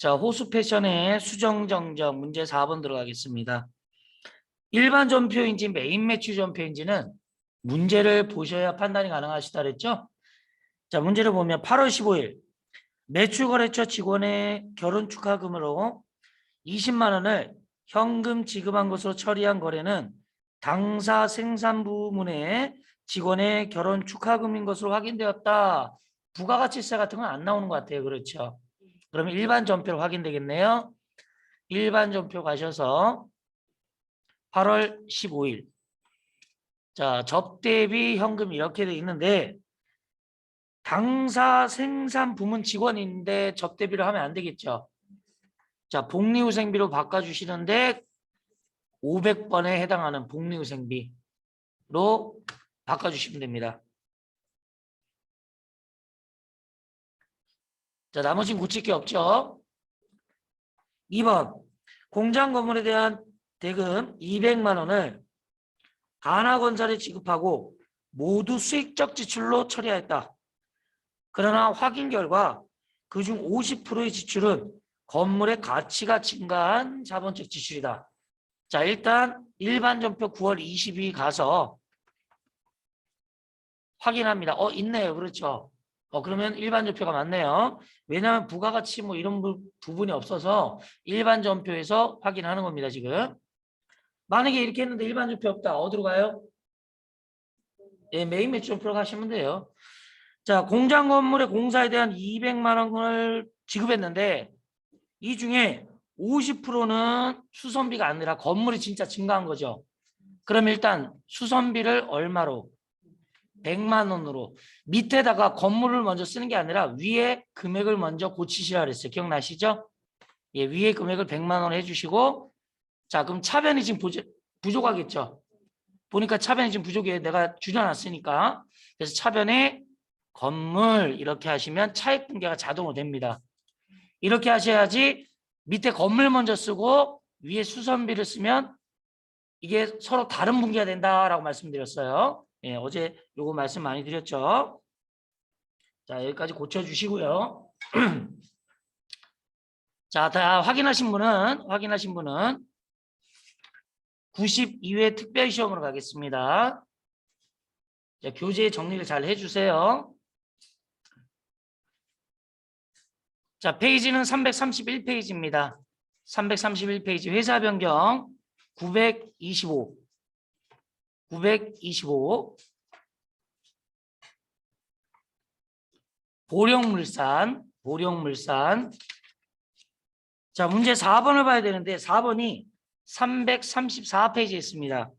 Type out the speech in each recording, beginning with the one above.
자, 호수 패션의 수정정적 문제 4번 들어가겠습니다. 일반 전표인지 메인 매출 전표인지는 문제를 보셔야 판단이 가능하시다 그랬죠? 자, 문제를 보면 8월 15일 매출거래처 직원의 결혼 축하금으로 20만 원을 현금 지급한 것으로 처리한 거래는 당사 생산부문의 직원의 결혼 축하금인 것으로 확인되었다. 부가가치세 같은 건 안 나오는 것 같아요. 그렇죠? 그러면 일반 전표로 확인되겠네요. 일반 전표 가셔서 8월 15일. 자, 접대비 현금 이렇게 돼 있는데 당사 생산 부문 직원인데 접대비를 하면 안 되겠죠. 자, 복리후생비로 바꿔주시는데 500번에 해당하는 복리후생비로 바꿔주시면 됩니다. 자, 나머지는 고칠 게 없죠. 2번 공장 건물에 대한 대금 200만 원을 가나건설에 지급하고 모두 수익적 지출로 처리하였다. 그러나 확인 결과 그중 50%의 지출은 건물의 가치가 증가한 자본적 지출이다. 자, 일단 일반 전표 9월 22일 가서 확인합니다. 있네요. 그렇죠. 그러면 일반 전표가 맞네요. 왜냐하면 부가가치 뭐 이런 부분이 없어서 일반 전표에서 확인하는 겁니다. 지금. 만약에 이렇게 했는데 일반 전표 없다. 어디로 가요? 예, 메인 매출 전표로 가시면 돼요. 자, 공장 건물의 공사에 대한 200만 원을 지급했는데 이 중에 50%는 수선비가 아니라 건물이 진짜 증가한 거죠. 그럼 일단 수선비를 얼마로? 100만 원으로. 밑에다가 건물을 먼저 쓰는 게 아니라 위에 금액을 먼저 고치시라 그랬어요. 기억나시죠? 예, 위에 금액을 100만 원 해주시고 자, 그럼 차변이 지금 부족하겠죠? 보니까 차변이 지금 부족해. 내가 줄여놨으니까. 그래서 차변에 건물 이렇게 하시면 차액 분계가 자동으로 됩니다. 이렇게 하셔야지 밑에 건물 먼저 쓰고 위에 수선비를 쓰면 이게 서로 다른 분계가 된다라고 말씀드렸어요. 예, 어제 요거 말씀 많이 드렸죠. 자, 여기까지 고쳐주시고요. 자, 다 확인하신 분은 92회 특별시험으로 가겠습니다. 자, 교재 정리를 잘 해주세요. 자, 페이지는 331페이지입니다. 331페이지 회사 변경 925. 보령물산. 자, 문제 4번을 봐야 되는데 4번이 334페이지에 있습니다.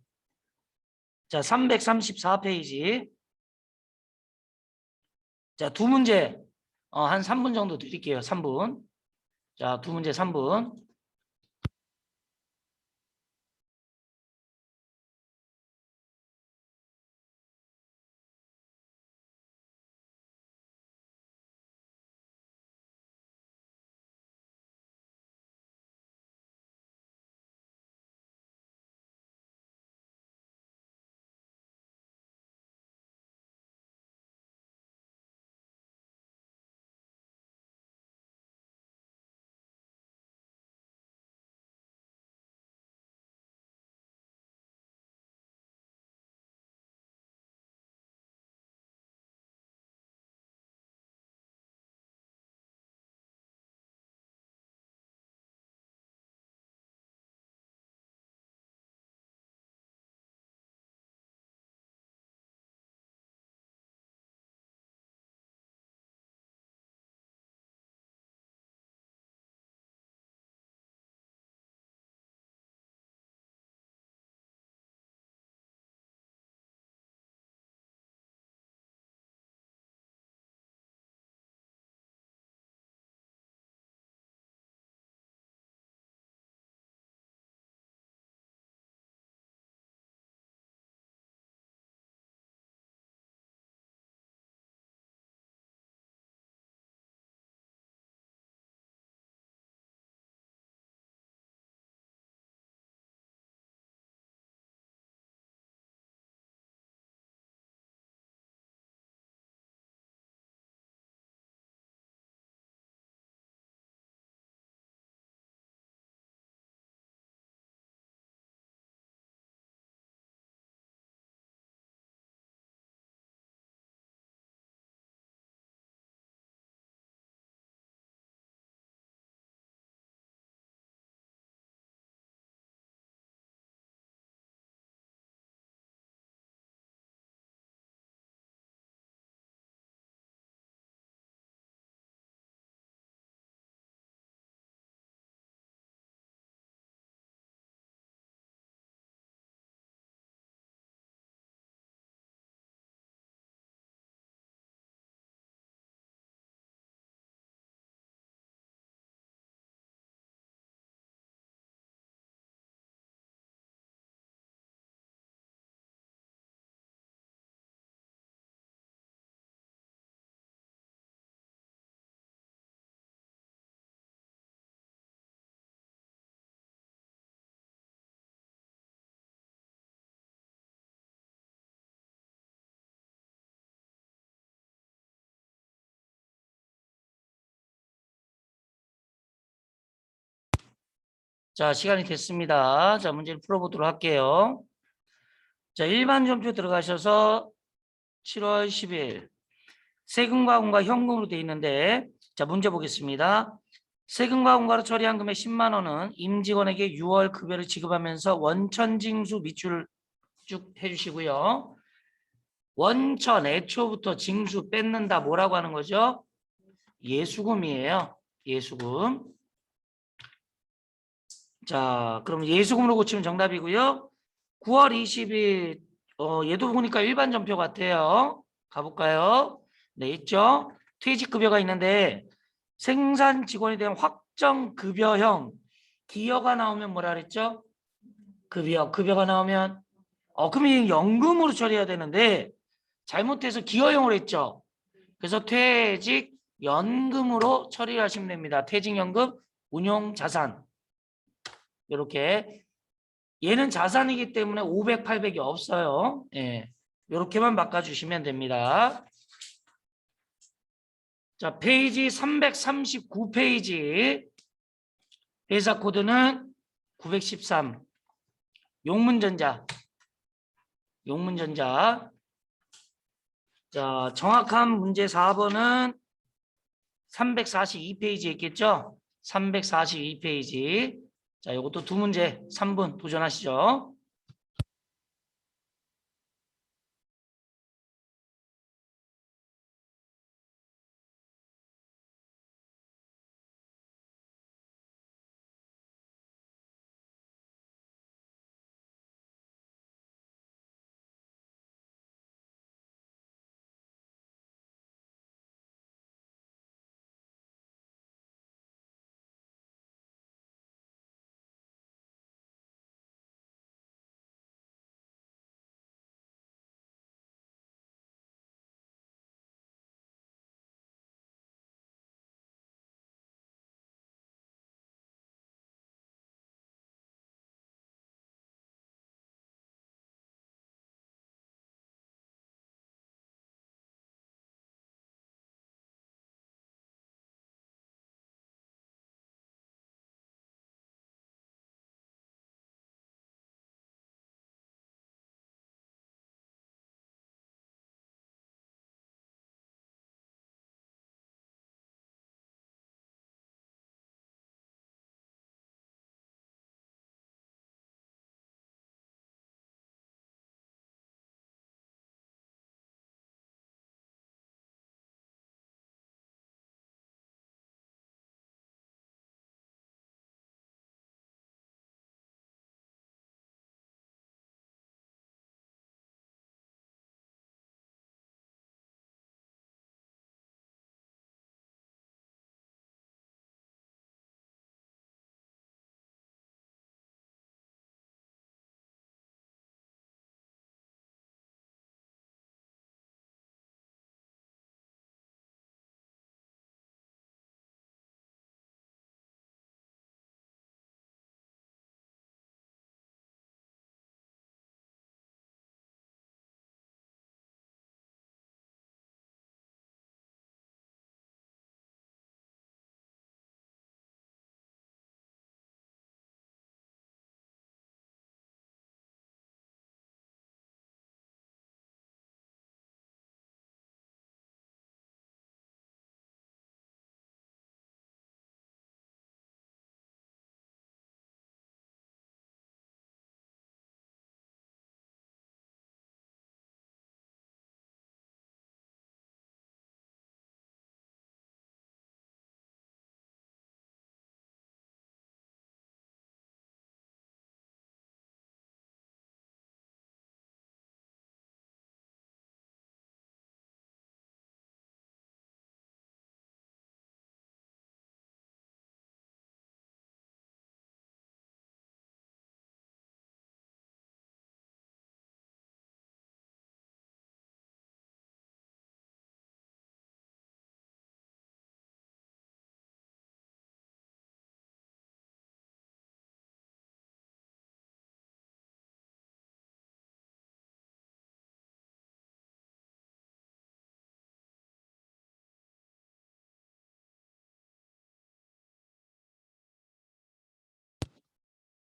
자, 334페이지. 자, 두 문제 한 3분 정도 드릴게요. 3분. 자, 두 문제 3분. 자, 시간이 됐습니다. 자, 문제를 풀어보도록 할게요. 자, 일반 점표 들어가셔서 7월 10일 세금과 공과 현금으로 되어 있는데, 자, 문제 보겠습니다. 세금과 공과로 처리한 금액 10만 원은 임직원에게 6월 급여를 지급하면서 원천징수 밑줄 쭉 해주시고요. 원천 애초부터 징수 뺏는다 뭐라고 하는 거죠? 예수금이에요. 예수금. 자, 그럼 예수금으로 고치면 정답이고요. 9월 20일 얘도 보니까 일반 전표 같아요. 가볼까요? 네, 있죠. 퇴직급여가 있는데 생산 직원에 대한 확정 급여형 기여가 나오면 뭐라 그랬죠? 급여가 나오면 그럼 이 연금으로 처리해야 되는데 잘못해서 기여형으로 했죠. 그래서 퇴직 연금으로 처리를 하시면 됩니다. 퇴직연금 운용자산 이렇게 얘는 자산이기 때문에 500, 800이 없어요. 예, 이렇게만 바꿔주시면 됩니다. 자, 페이지 339페이지 회사 코드는 913 용문전자. 자, 정확한 문제 4번은 342페이지에 있겠죠? 342페이지. 자, 이것도 두 문제 3분 도전하시죠.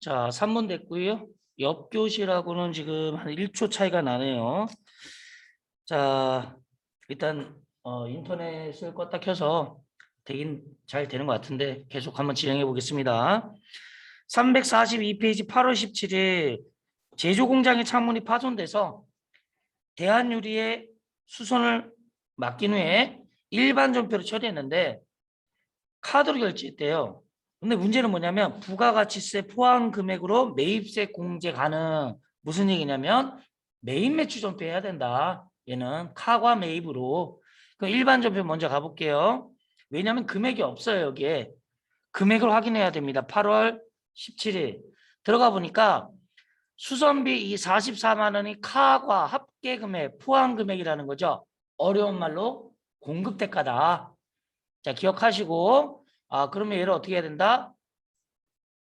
자, 3번 됐고요. 옆 교실하고는 지금 한 1초 차이가 나네요. 자, 일단 인터넷을 껐다 켜서 되긴 잘 되는 것 같은데 계속 한번 진행해 보겠습니다. 342페이지 8월 17일 제조공장의 창문이 파손돼서 대한유리에 수선을 맡긴 후에 일반 전표로 처리했는데 카드로 결제했대요. 근데 문제는 뭐냐면 부가가치세 포함 금액으로 매입세 공제 가능. 무슨 얘기냐면 매입 매출 전표 해야 된다. 얘는 카과 매입으로. 그럼 일반 전표 먼저 가볼게요. 왜냐하면 금액이 없어요. 여기에. 금액을 확인해야 됩니다. 8월 17일. 들어가 보니까 수선비 이 44만 원이 카과 합계 금액, 포함 금액이라는 거죠. 어려운 말로 공급 대가다. 자, 기억하시고 그러면 얘를 어떻게 해야 된다?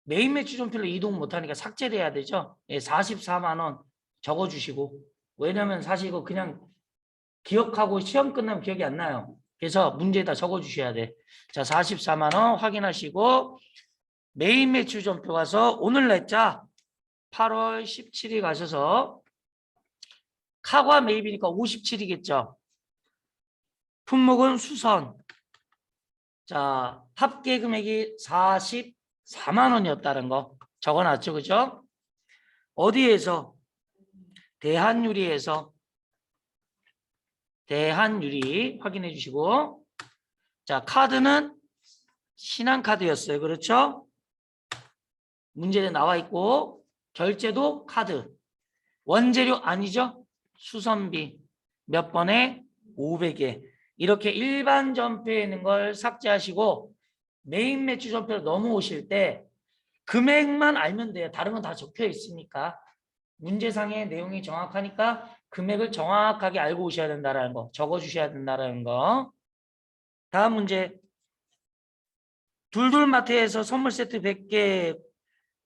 메인 매출 전표로 이동 못하니까 삭제를 해야 되죠. 예, 44만 원 적어주시고. 왜냐면 사실 이거 그냥 기억하고 시험 끝나면 기억이 안 나요. 그래서 문제에다 적어주셔야 돼. 자, 44만 원 확인하시고 메인 매출 전표 가서 오늘 날짜 8월 17일 가셔서 카과 매입이니까 57이겠죠. 품목은 수선. 자, 합계 금액이 44만 원이었다는 거 적어놨죠. 그죠? 어디에서? 대한유리에서. 대한유리 확인해 주시고. 자, 카드는 신한카드였어요. 그렇죠? 문제에 나와 있고 결제도 카드. 원재료 아니죠? 수선비. 몇 번에? 500에. 이렇게 일반 전표에 있는 걸 삭제하시고 메인 매출 전표로 넘어오실 때 금액만 알면 돼요. 다른 건 다 적혀 있으니까. 문제상의 내용이 정확하니까 금액을 정확하게 알고 오셔야 된다는 거. 적어주셔야 된다는 거. 다음 문제. 둘둘마트에서 선물 세트 100개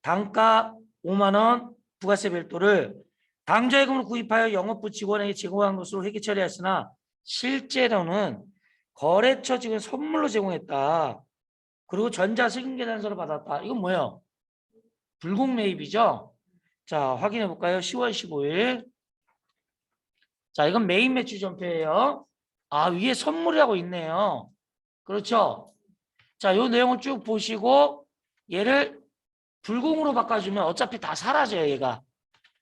단가 5만 원 부가세 별도를 당좌예금으로 구입하여 영업부 직원에게 제공한 것으로 회계 처리했으나 실제로는 거래처 직원 선물로 제공했다. 그리고 전자승인계산서를 받았다. 이건 뭐예요? 불공매입이죠? 자, 확인해 볼까요? 10월 15일. 자, 이건 메인 매출 전표예요. 위에 선물이라고 있네요. 그렇죠? 자, 요 내용을 쭉 보시고 얘를 불공으로 바꿔주면 어차피 다 사라져요, 얘가.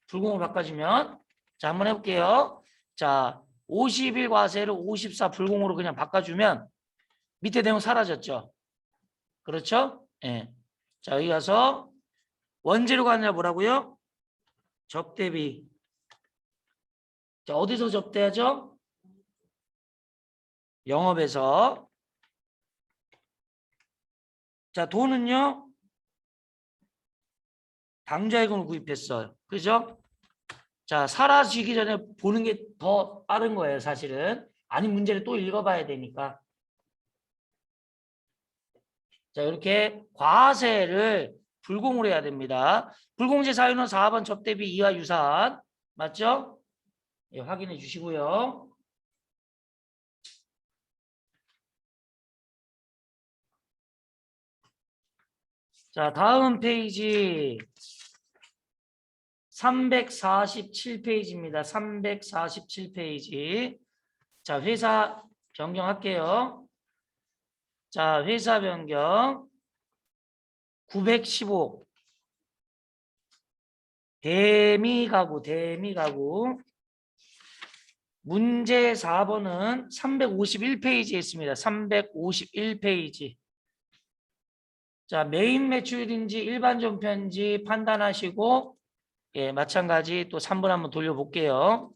불공으로 바꿔주면. 자, 한번 해볼게요. 자, 51 과세를 54 불공으로 그냥 바꿔주면 밑에 내용 사라졌죠? 그렇죠? 예. 자, 여기 가서 원재료가 아니라 뭐라고요? 접대비. 자, 어디서 접대하죠? 영업에서. 자, 돈은요? 당좌예금을 구입했어요. 그죠? 자, 사라지기 전에 보는 게 더 빠른 거예요, 사실은. 아니, 문제를 또 읽어봐야 되니까. 자, 이렇게 과세를 불공으로 해야 됩니다. 불공제 사유는 4번 접대비 이하 유사한. 맞죠? 예, 확인해 주시고요. 자, 다음 페이지 347페이지입니다. 347페이지. 자, 회사 변경할게요. 자, 회사 변경 915 대미가구 문제 4번은 351페이지에 있습니다. 351페이지. 자, 메인 매출인지 일반 전표인지 판단하시고 예, 마찬가지 또 3번 한번 돌려볼게요.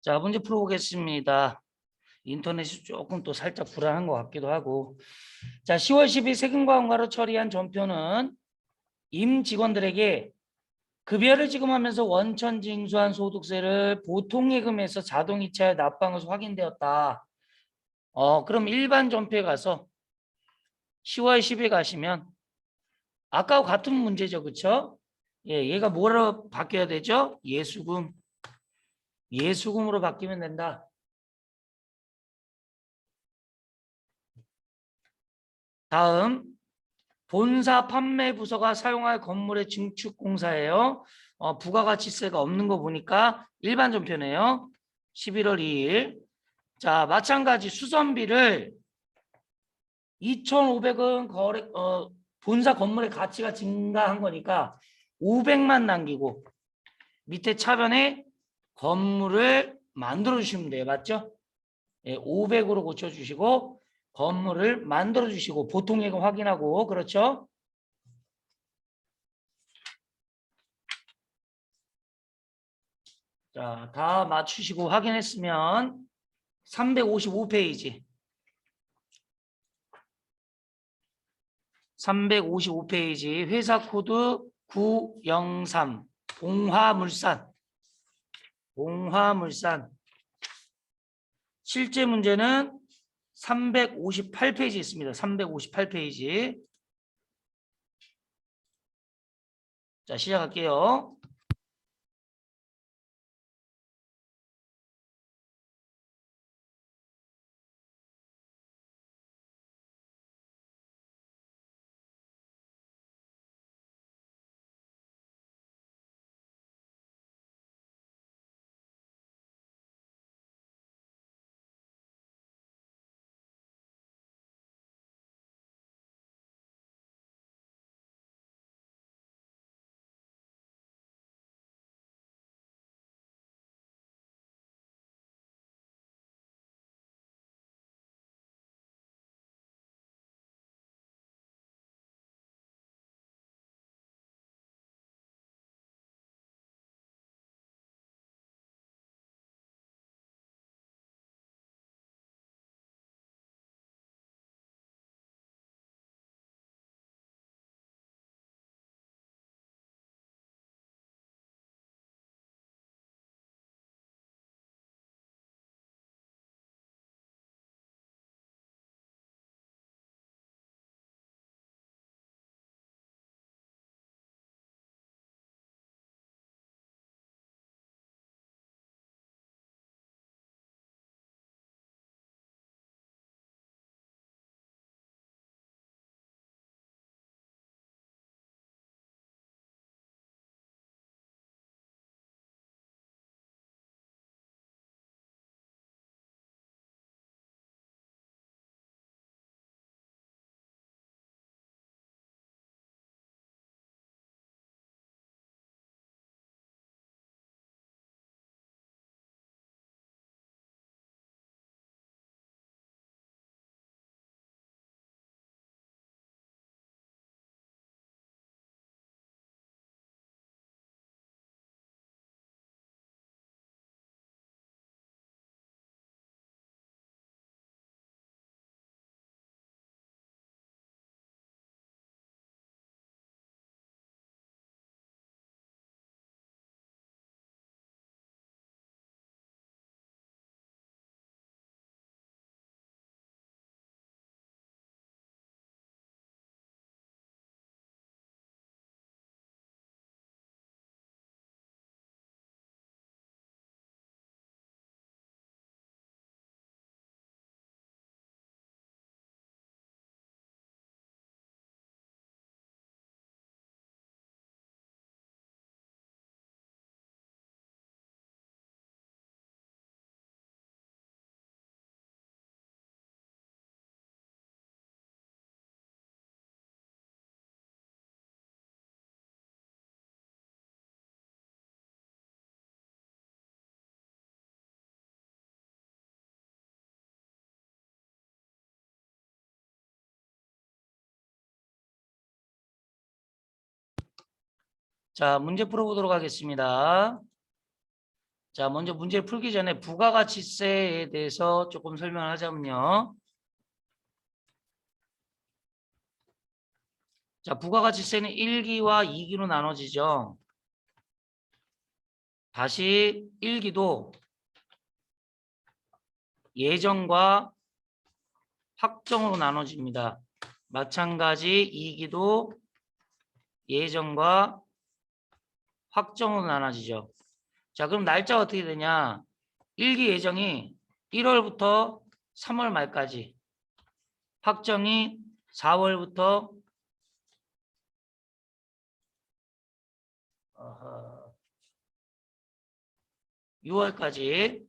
자, 문제 풀어보겠습니다. 인터넷이 조금 또 살짝 불안한 것 같기도 하고. 자, 10월 10일 세금과 원가로 처리한 전표는 임직원들에게 급여를 지급하면서 원천 징수한 소득세를 보통예금에서 자동이체하여 납부한 것으로 확인되었다. 그럼 일반 전표에 가서 10월 10일 가시면 아까와 같은 문제죠, 그렇죠? 예, 얘가 뭐로 바뀌어야 되죠? 예수금. 예수금으로 바뀌면 된다. 다음 본사 판매 부서가 사용할 건물의 증축 공사예요. 부가가치세가 없는 거 보니까 일반 전표네요. 11월 2일. 자, 마찬가지 수선비를 2,500원 본사 건물의 가치가 증가한 거니까 500만 남기고 밑에 차변에 건물을 만들어 주시면 돼요. 맞죠? 예, 500으로 고쳐주시고 건물을 만들어 주시고 보통예금 확인하고 그렇죠? 자, 다 맞추시고 확인했으면 355페이지 355페이지 회사 코드 903 봉화물산 실제 문제는 358페이지 있습니다. 358페이지. 자, 시작할게요. 자, 문제 풀어보도록 하겠습니다. 자, 먼저 문제를 풀기 전에 부가가치세에 대해서 조금 설명을 하자면요. 자, 부가가치세는 1기와 2기로 나눠지죠. 다시 1기도 예정과 확정으로 나눠집니다. 마찬가지 2기도 예정과 확정으로 나눠지죠. 자, 그럼 날짜가 어떻게 되냐? 1기 예정이 1월부터 3월 말까지, 확정이 4월부터 6월까지.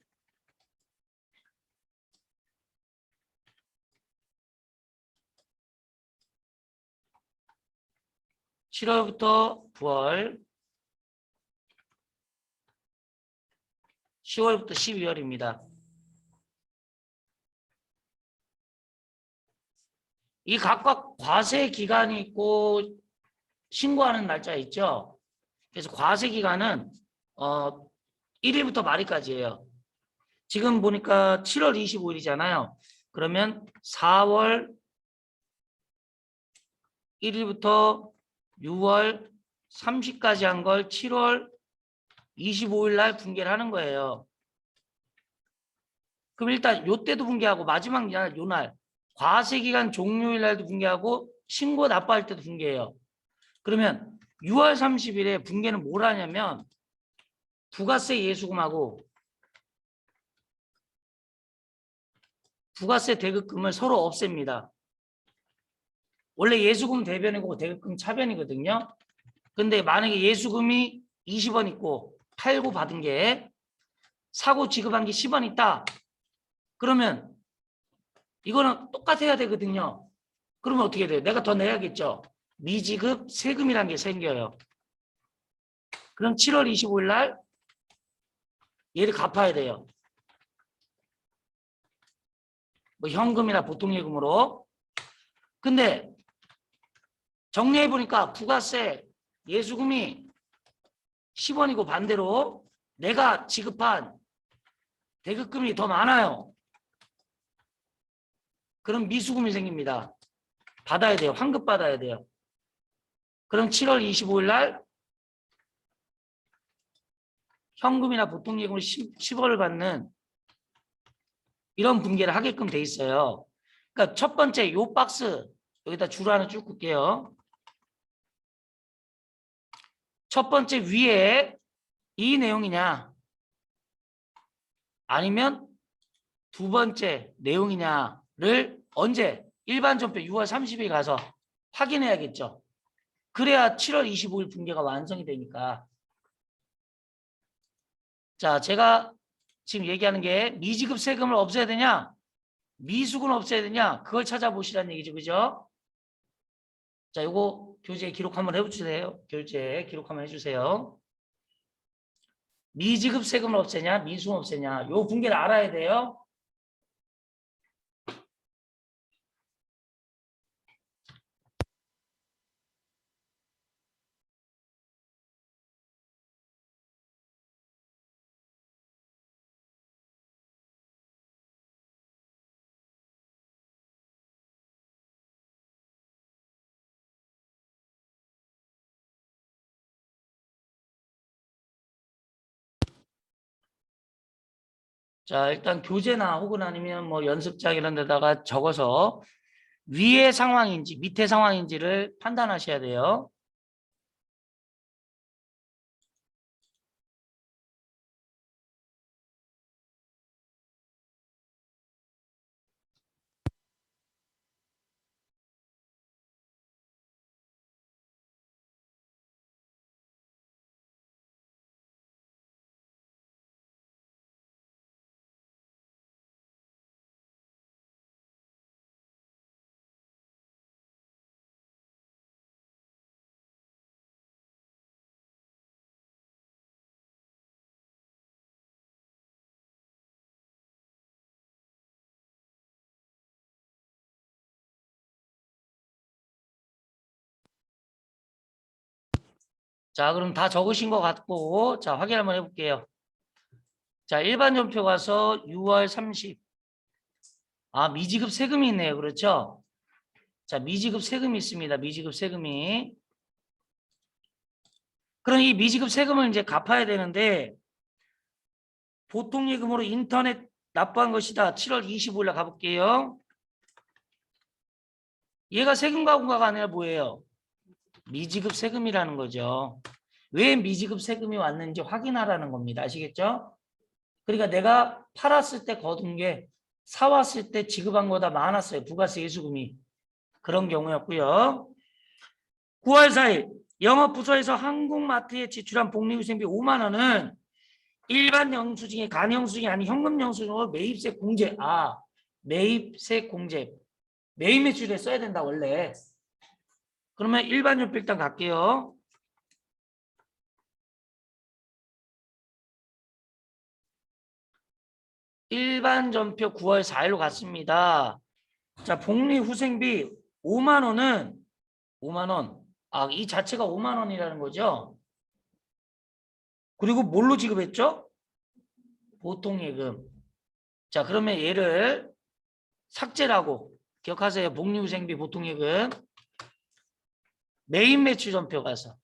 (7월부터) 9월, (10월부터) 12월입니다. 이 각각 과세 기간이 있고 신고하는 날짜 있죠. 그래서 과세 기간은 1일부터 말일까지예요. 지금 보니까 7월 25일이잖아요. 그러면 4월 1일부터 6월 30까지 한 걸 7월 25일 날 분개를 하는 거예요. 그럼 일단 요때도 분개하고 마지막 날 요날 과세기간 종료일 날도 분개하고 신고 납부할 때도 분개해요. 그러면 6월 30일에 분개는 뭘 하냐면 부가세 예수금하고 부가세 대급금을 서로 없앱니다. 원래 예수금 대변이고 대급금 차변이거든요. 근데 만약에 예수금이 20원 있고 팔고 받은 게 사고 지급한 게 10원 있다. 그러면 이거는 똑같아야 되거든요. 그러면 어떻게 돼요? 내가 더 내야겠죠. 미지급 세금이라는 게 생겨요. 그럼 7월 25일 날 얘를 갚아야 돼요. 뭐 현금이나 보통예금으로. 근데 정리해 보니까 부가세 예수금이 10원이고 반대로 내가 지급한 대급금이 더 많아요. 그럼 미수금이 생깁니다. 받아야 돼요. 환급 받아야 돼요. 그럼 7월 25일 날 현금이나 보통예금으로 10원을 받는 이런 분개를 하게끔 돼 있어요. 그러니까 첫 번째 요 박스 여기다 줄 하나 쭉 긋게요. 첫 번째 위에 이 내용이냐 아니면 두 번째 내용이냐를 언제 일반전표 6월 30일 가서 확인해야겠죠. 그래야 7월 25일 분개가 완성이 되니까. 자, 제가 지금 얘기하는 게 미지급 세금을 없애야 되냐 미수금을 없애야 되냐 그걸 찾아보시라는 얘기죠. 그죠? 자, 요거 교재에 기록 한번 해주세요. 교재에 기록 한번 해주세요. 미지급 세금을 없애냐 미수금 없애냐 요 분개를 알아야 돼요. 자, 일단 교재나 혹은 아니면 뭐 연습장 이런 데다가 적어서 위의 상황인지 밑의 상황인지를 판단하셔야 돼요. 자, 그럼 다 적으신 것 같고 자, 확인 한번 해볼게요. 자, 일반 전표 가서 6월 30. 아, 미지급 세금이 있네요. 그렇죠? 자, 미지급 세금이 있습니다. 미지급 세금이. 그럼 이 미지급 세금을 이제 갚아야 되는데 보통 예금으로 인터넷 납부한 것이다. 7월 25일에 가볼게요. 얘가 세금 가구가가 아니라 뭐예요? 미지급 세금이라는 거죠. 왜 미지급 세금이 왔는지 확인하라는 겁니다. 아시겠죠? 그러니까 내가 팔았을 때 거둔 게 사왔을 때 지급한 거보다 많았어요. 부가세 예수금이. 그런 경우였고요. 9월 4일 영업부서에서 한국마트에 지출한 복리후생비 5만 원은 일반 영수증이 간영수증이 아닌 현금 영수증으로 매입세 공제. 아, 매입세 공제. 매입 매출에 써야 된다 원래. 그러면 일반 전표 일단 갈게요. 일반 전표 9월 4일로 갔습니다. 자, 복리후생비 5만 원은 5만 원. 아, 이 자체가 5만 원이라는 거죠. 그리고 뭘로 지급했죠? 보통예금. 자, 그러면 얘를 삭제라고 기억하세요. 복리후생비 보통예금. 메인 매출 전표 가서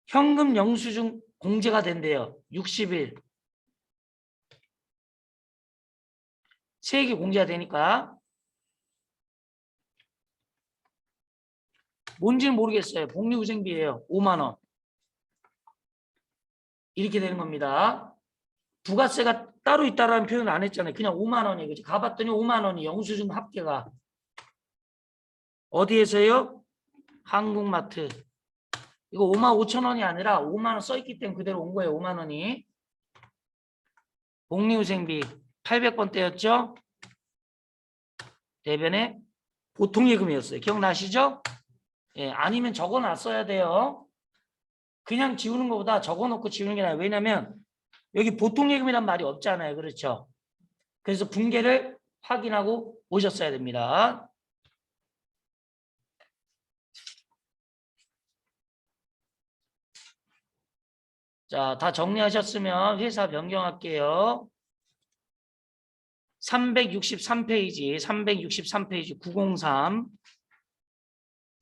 현금 영수증 공제가 된대요. 60일. 세액이 공제가 되니까. 뭔지는 모르겠어요. 복리후생비예요. 5만 원. 이렇게 되는 겁니다. 부가세가 따로 있다라는 표현을 안 했잖아요. 그냥 5만 원이 그지. 가봤더니 5만 원이 영수증 합계가 어디에서요? 한국마트. 이거 5만 5천 원이 아니라 5만 원 써있기 때문에 그대로 온 거예요. 5만 원이. 복리후생비 800번대였죠? 대변에 보통예금이었어요. 기억나시죠? 예, 아니면 적어놨어야 돼요. 그냥 지우는 것보다 적어놓고 지우는 게 나아요. 왜냐면 여기 보통예금이란 말이 없잖아요. 그렇죠? 그래서 분계를 확인하고 오셨어야 됩니다. 자, 다 정리하셨으면 회사 변경할게요. 363페이지, 363페이지 903.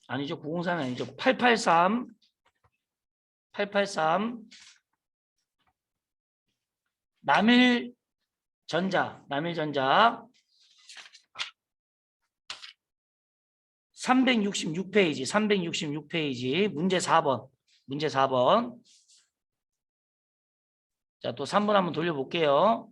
아니죠. 903이 아니죠. 883. 883. 남일전자 366페이지, 366페이지 문제 4번. 문제 4번. 자, 또 3번 한번 돌려볼게요.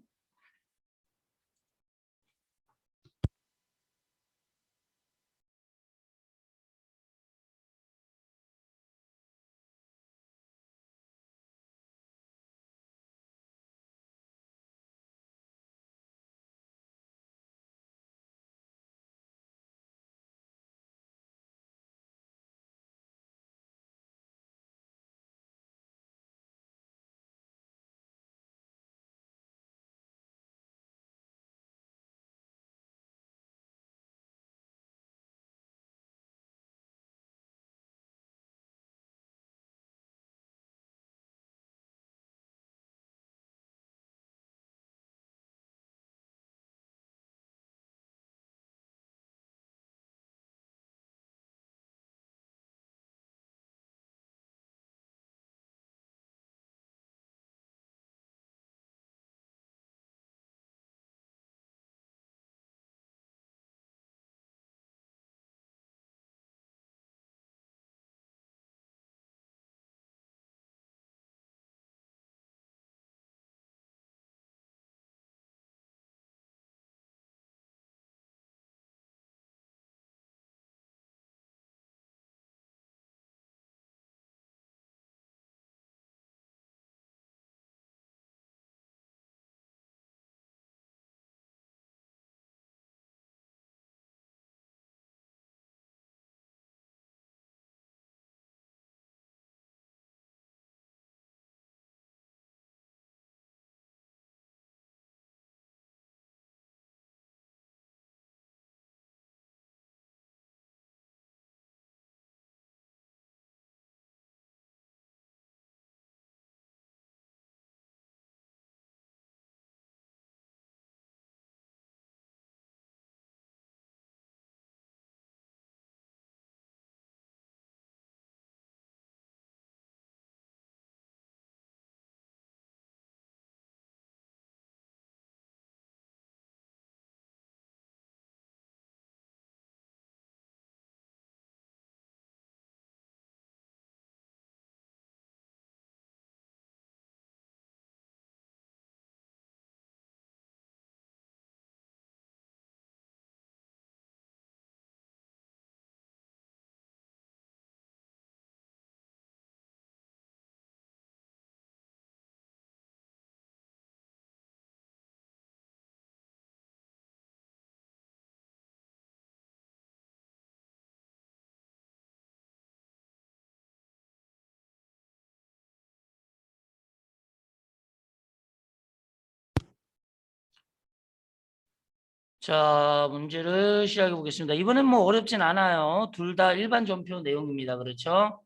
자, 문제를 시작해 보겠습니다. 이번엔 뭐 어렵진 않아요. 둘 다 일반 전표 내용입니다. 그렇죠?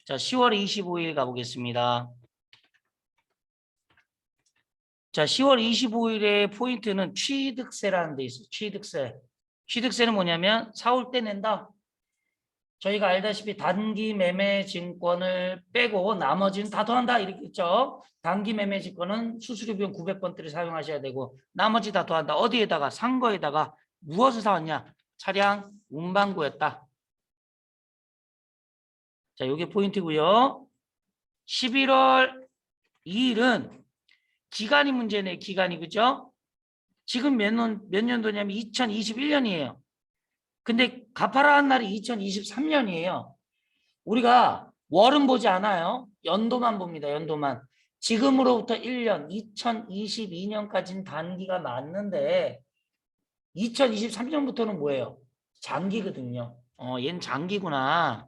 자, 10월 25일 가보겠습니다. 자, 10월 25일의 포인트는 취득세라는 데 있어요. 취득세. 취득세는 뭐냐면 사올 때 낸다. 저희가 알다시피 단기 매매 증권을 빼고 나머지는 다 더한다 이렇게 했죠. 단기 매매 증권은 수수료 비용 900번대를 사용하셔야 되고 나머지 다 더한다. 어디에다가 산 거에다가 무엇을 사왔냐? 차량 운반구였다. 자, 이게 포인트고요. 11월 2일은 기간이 문제네. 기간이 그죠? 지금 몇 년도냐면 2021년이에요. 근데 갚아라 한 날이 2023년이에요. 우리가 월은 보지 않아요. 연도만 봅니다. 연도만. 지금으로부터 1년, 2022년까지는 단기가 맞는데 2023년부터는 뭐예요? 장기거든요. 얘는 장기구나.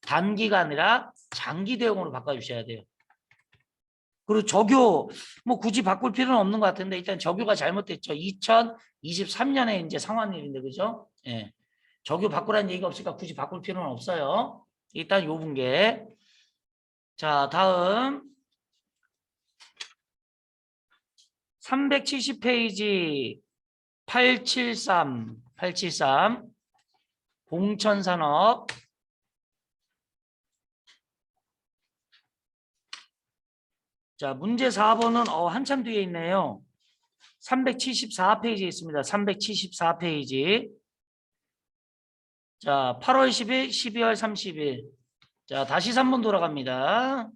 단기가 아니라 장기 대용으로 바꿔주셔야 돼요. 그리고 적요 뭐 굳이 바꿀 필요는 없는 것 같은데 일단 적요가 잘못됐죠. 2023년에 이제 상환일인데 그죠? 예. 적요 바꾸라는 얘기가 없으니까 굳이 바꿀 필요는 없어요. 일단 요 분계. 자, 다음 370페이지 873 봉천산업. 자, 문제 4번은 한참 뒤에 있네요. 374페이지에 있습니다. 374페이지. 자, 8월 10일, 12월 30일. 자, 다시 3번 돌아갑니다.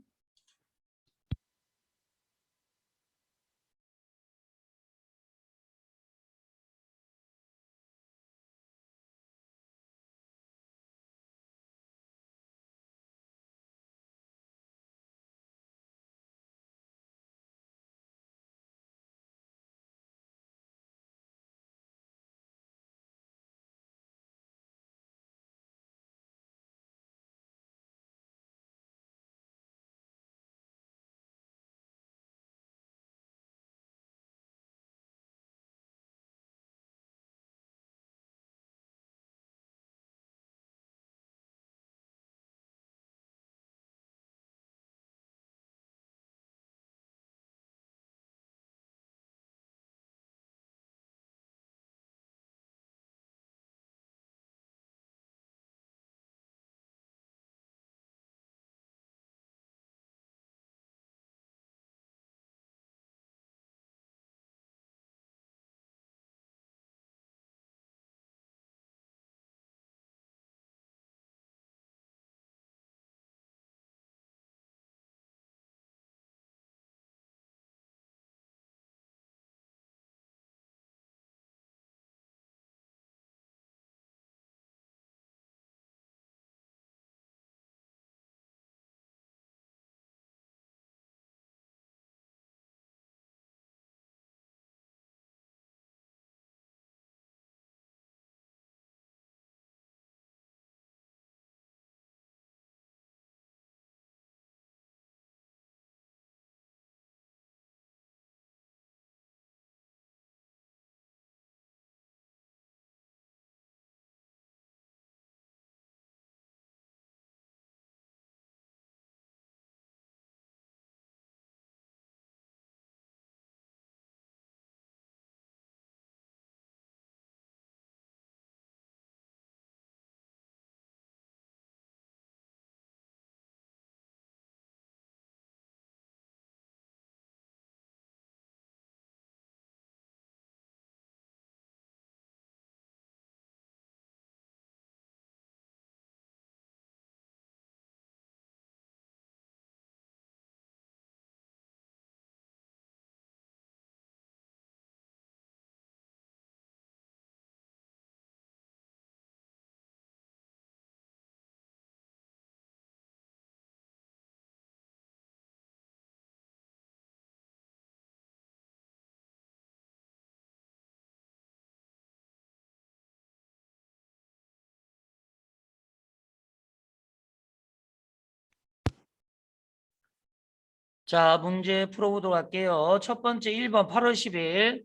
자, 문제 풀어보도록 할게요. 첫 번째 1번 8월 10일.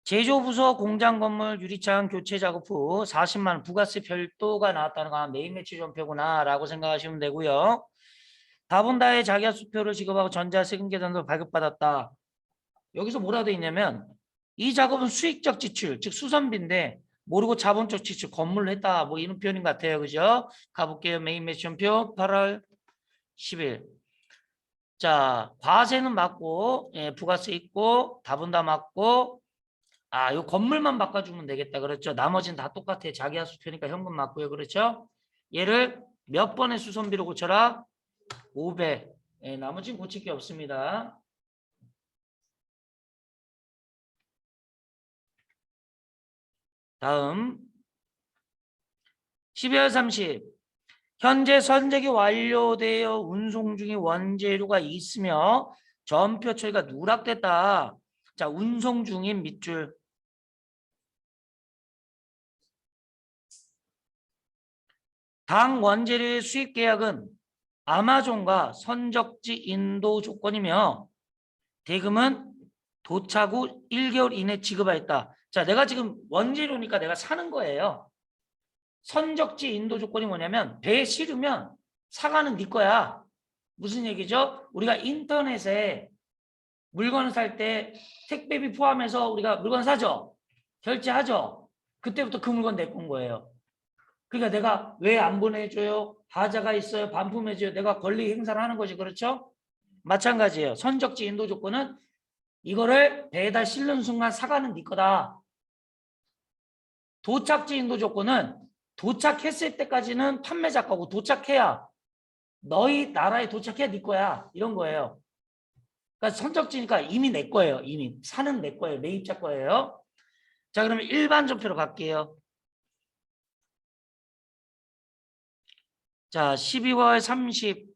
제조부서 공장 건물 유리창 교체 작업 후 40만 원 부가세 별도가 나왔다는 거 메인 매출 전표구나 라고 생각하시면 되고요. 다분다의 자기하수표를 지급하고 전자세금 계산서 발급받았다. 여기서 뭐라 돼 있냐면 이 작업은 수익적 지출 즉 수선비인데 모르고 자본적 지출 건물을 했다 뭐 이런 표현인 것 같아요. 그죠? 가볼게요. 메인 매출 전표 8월 10일. 자, 과세는 맞고, 예, 부가세 있고, 다분다 맞고, 요 건물만 바꿔주면 되겠다. 그렇죠? 나머지는 다 똑같아. 자기 하수표니까 현금 맞고요. 그렇죠? 얘를 몇 번의 수선비로 고쳐라? 5배. 예, 나머지는 고칠 게 없습니다. 다음. 12월 30. 현재 선적이 완료되어 운송 중인 원재료가 있으며 전표 처리가 누락됐다. 자, 운송 중인 밑줄. 당 원재료의 수입 계약은 아마존과 선적지 인도 조건이며 대금은 도착 후 1개월 이내 지급하였다. 자, 내가 지금 원재료니까 내가 사는 거예요. 선적지 인도 조건이 뭐냐면 배에 실으면 사가는 네 거야. 무슨 얘기죠? 우리가 인터넷에 물건을 살 때 택배비 포함해서 우리가 물건 사죠. 결제하죠. 그때부터 그 물건 내 건 거예요. 그러니까 내가 왜 안 보내줘요? 하자가 있어요. 반품해줘요. 내가 권리 행사를 하는 거지. 그렇죠? 마찬가지예요. 선적지 인도 조건은 이거를 배에다 실는 순간 사가는 네 거다. 도착지 인도 조건은 도착했을 때까지는 판매자 거고 도착해야 너희 나라에 도착해야 네 거야. 이런 거예요. 그러니까 선적지니까 이미 내 거예요. 이미 사는 내 거예요. 매입자 거예요. 자, 그러면 일반 전표로 갈게요. 자, 12월 30.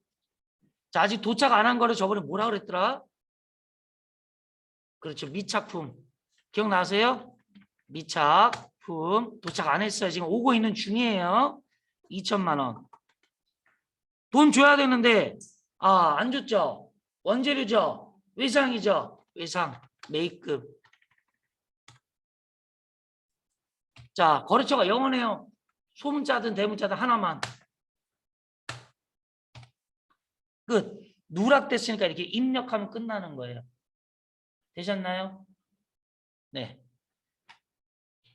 자, 아직 도착 안 한 거를 저번에 뭐라 그랬더라? 그렇죠. 미착품. 기억나세요? 미착품. 도착 안 했어요. 지금 오고 있는 중이에요. 2천만 원. 돈 줘야 되는데 안 줬죠. 원재료죠. 외상이죠. 외상. 매입금. 자, 거래처가 영원해요. 소문자든 대문자든 하나만. 끝. 누락됐으니까 이렇게 입력하면 끝나는 거예요. 되셨나요? 네.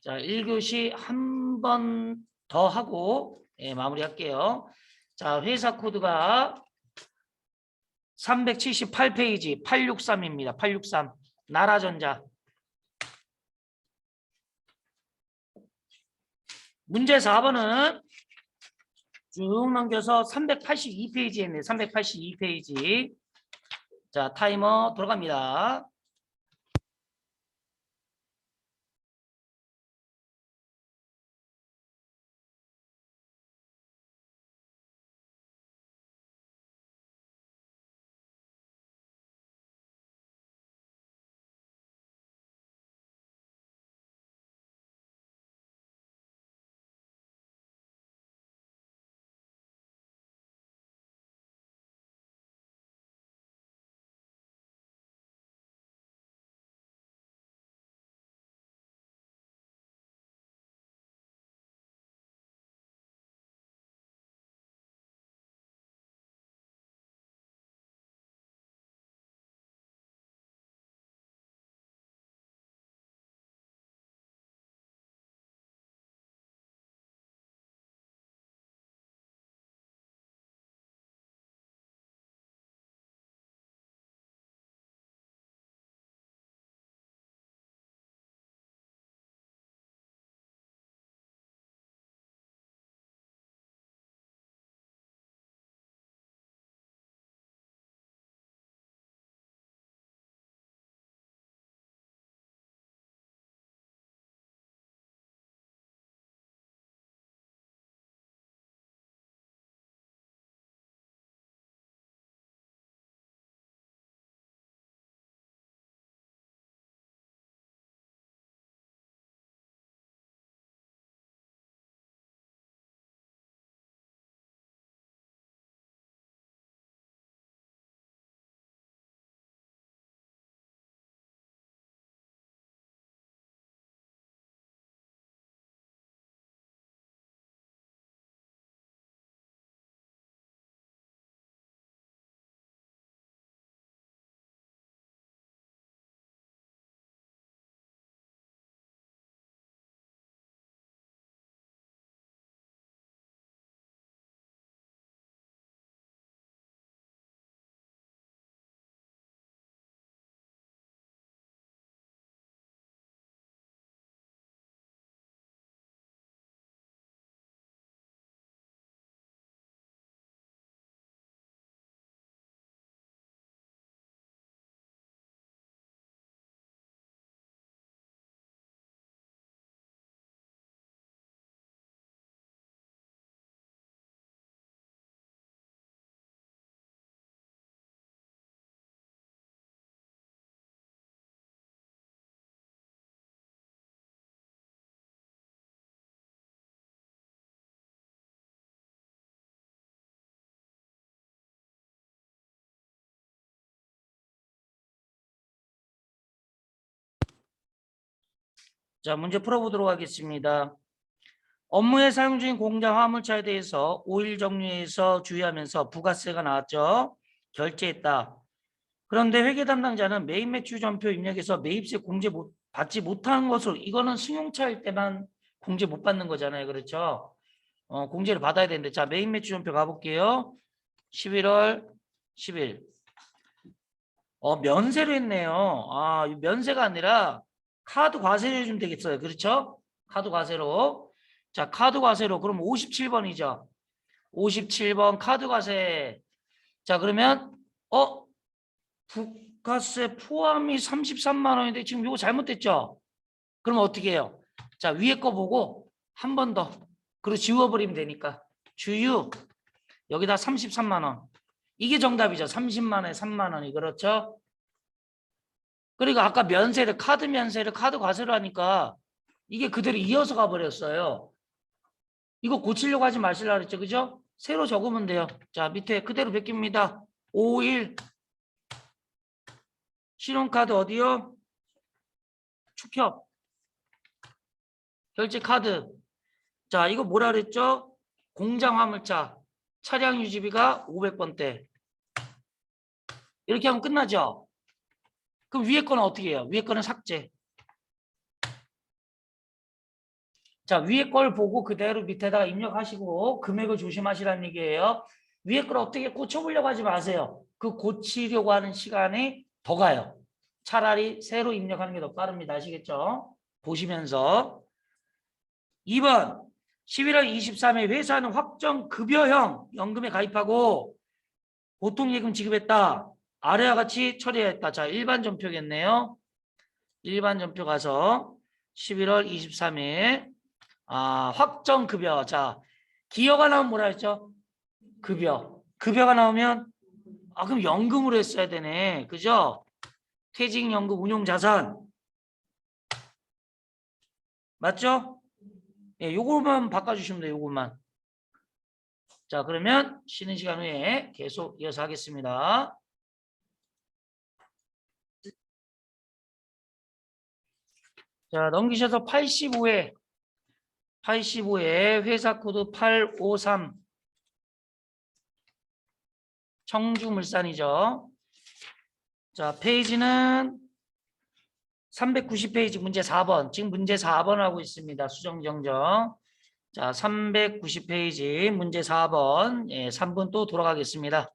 자, 1교시 한 번 더 하고 마무리할게요. 자, 회사 코드가 378페이지 863입니다. 863. 나라전자. 문제 4번은 쭉 넘겨서 382페이지에 있네요. 382페이지. 자, 타이머 돌아갑니다. 자, 문제 풀어보도록 하겠습니다. 업무에 사용 중인 공장 화물차에 대해서 오일 정류에서 주의하면서 부가세가 나왔죠. 결제했다. 그런데 회계 담당자는 매입 매출 전표 입력해서 매입세 받지 못하는 것으로, 이거는 승용차일 때만 공제 못 받는 거잖아요. 그렇죠? 공제를 받아야 되는데, 자, 매입 매출 전표 가볼게요. 11월 10일. 면세로 했네요. 면세가 아니라 카드 과세로 해주면 되겠어요. 그렇죠? 카드 과세로. 자, 카드 과세로. 그럼 57번이죠. 57번 카드 과세. 자, 그러면, 부가세 포함이 33만 원인데 지금 이거 잘못됐죠? 그럼 어떻게 해요? 자, 위에 거 보고 한 번 더. 그리고 지워버리면 되니까. 주유. 여기다 33만 원. 이게 정답이죠. 30만 원에 3만 원이. 그렇죠? 그리고 아까 카드 면세를 카드 과세로 하니까 이게 그대로 이어서 가버렸어요. 이거 고치려고 하지 마시려고 그랬죠. 그죠? 새로 적으면 돼요. 자, 밑에 그대로 베낍니다. 51. 신용카드 어디요? 축협. 결제 카드. 자, 이거 뭐라 그랬죠? 공장 화물차. 차량 유지비가 500번대. 이렇게 하면 끝나죠? 그럼 위에 거는 어떻게 해요? 위에 거는 삭제. 자, 위에 걸 보고 그대로 밑에다가 입력하시고 금액을 조심하시라는 얘기예요. 위에 걸 어떻게 고쳐보려고 하지 마세요. 그 고치려고 하는 시간이 더 가요. 차라리 새로 입력하는 게 더 빠릅니다. 아시겠죠? 보시면서. 2번 11월 23일 회사는 확정 급여형 연금에 가입하고 보통 예금 지급했다. 아래와 같이 처리했다. 자, 일반 전표겠네요. 일반 전표 가서 11월 23일 확정 급여. 자, 기여가 나오면 뭐라 했죠? 급여. 급여가 나오면 그럼 연금으로 했어야 되네. 그죠? 퇴직연금 운용자산. 맞죠? 예, 요거만 바꿔주시면 돼요. 요거만. 자, 그러면 쉬는 시간 후에 계속 이어서 하겠습니다. 자, 넘기셔서 85회 회사 코드 853 청주물산이죠. 자, 페이지는 390페이지 문제 4번. 지금 문제 4번 하고 있습니다. 수정정정. 자, 390페이지 문제 4번. 예, 3분 또 돌아가겠습니다.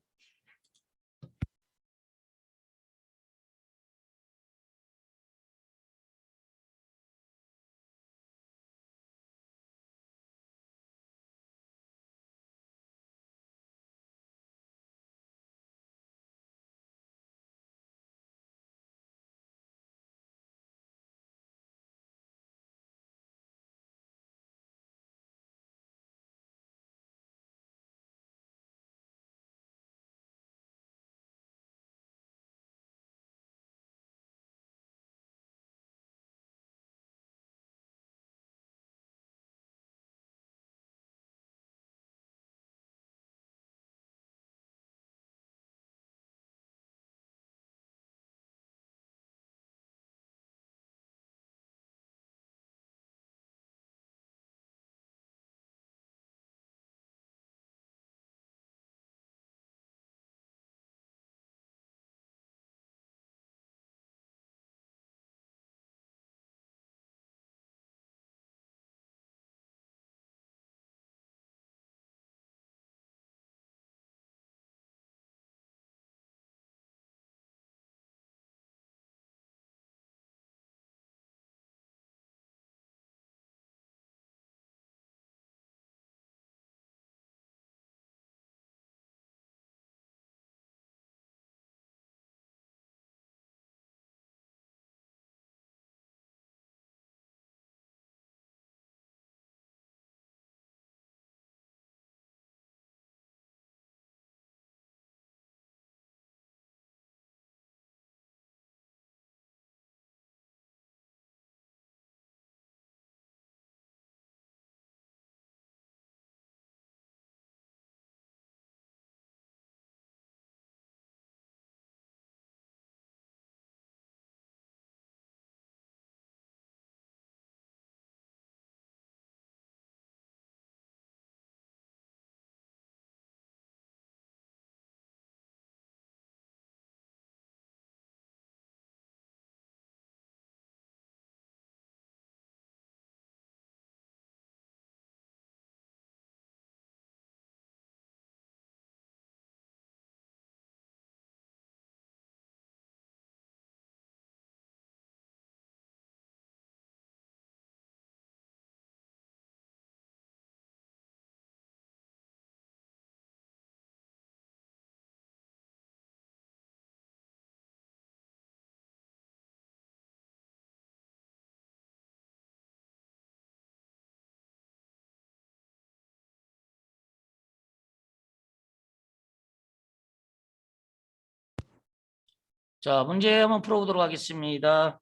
자, 문제 한번 풀어보도록 하겠습니다.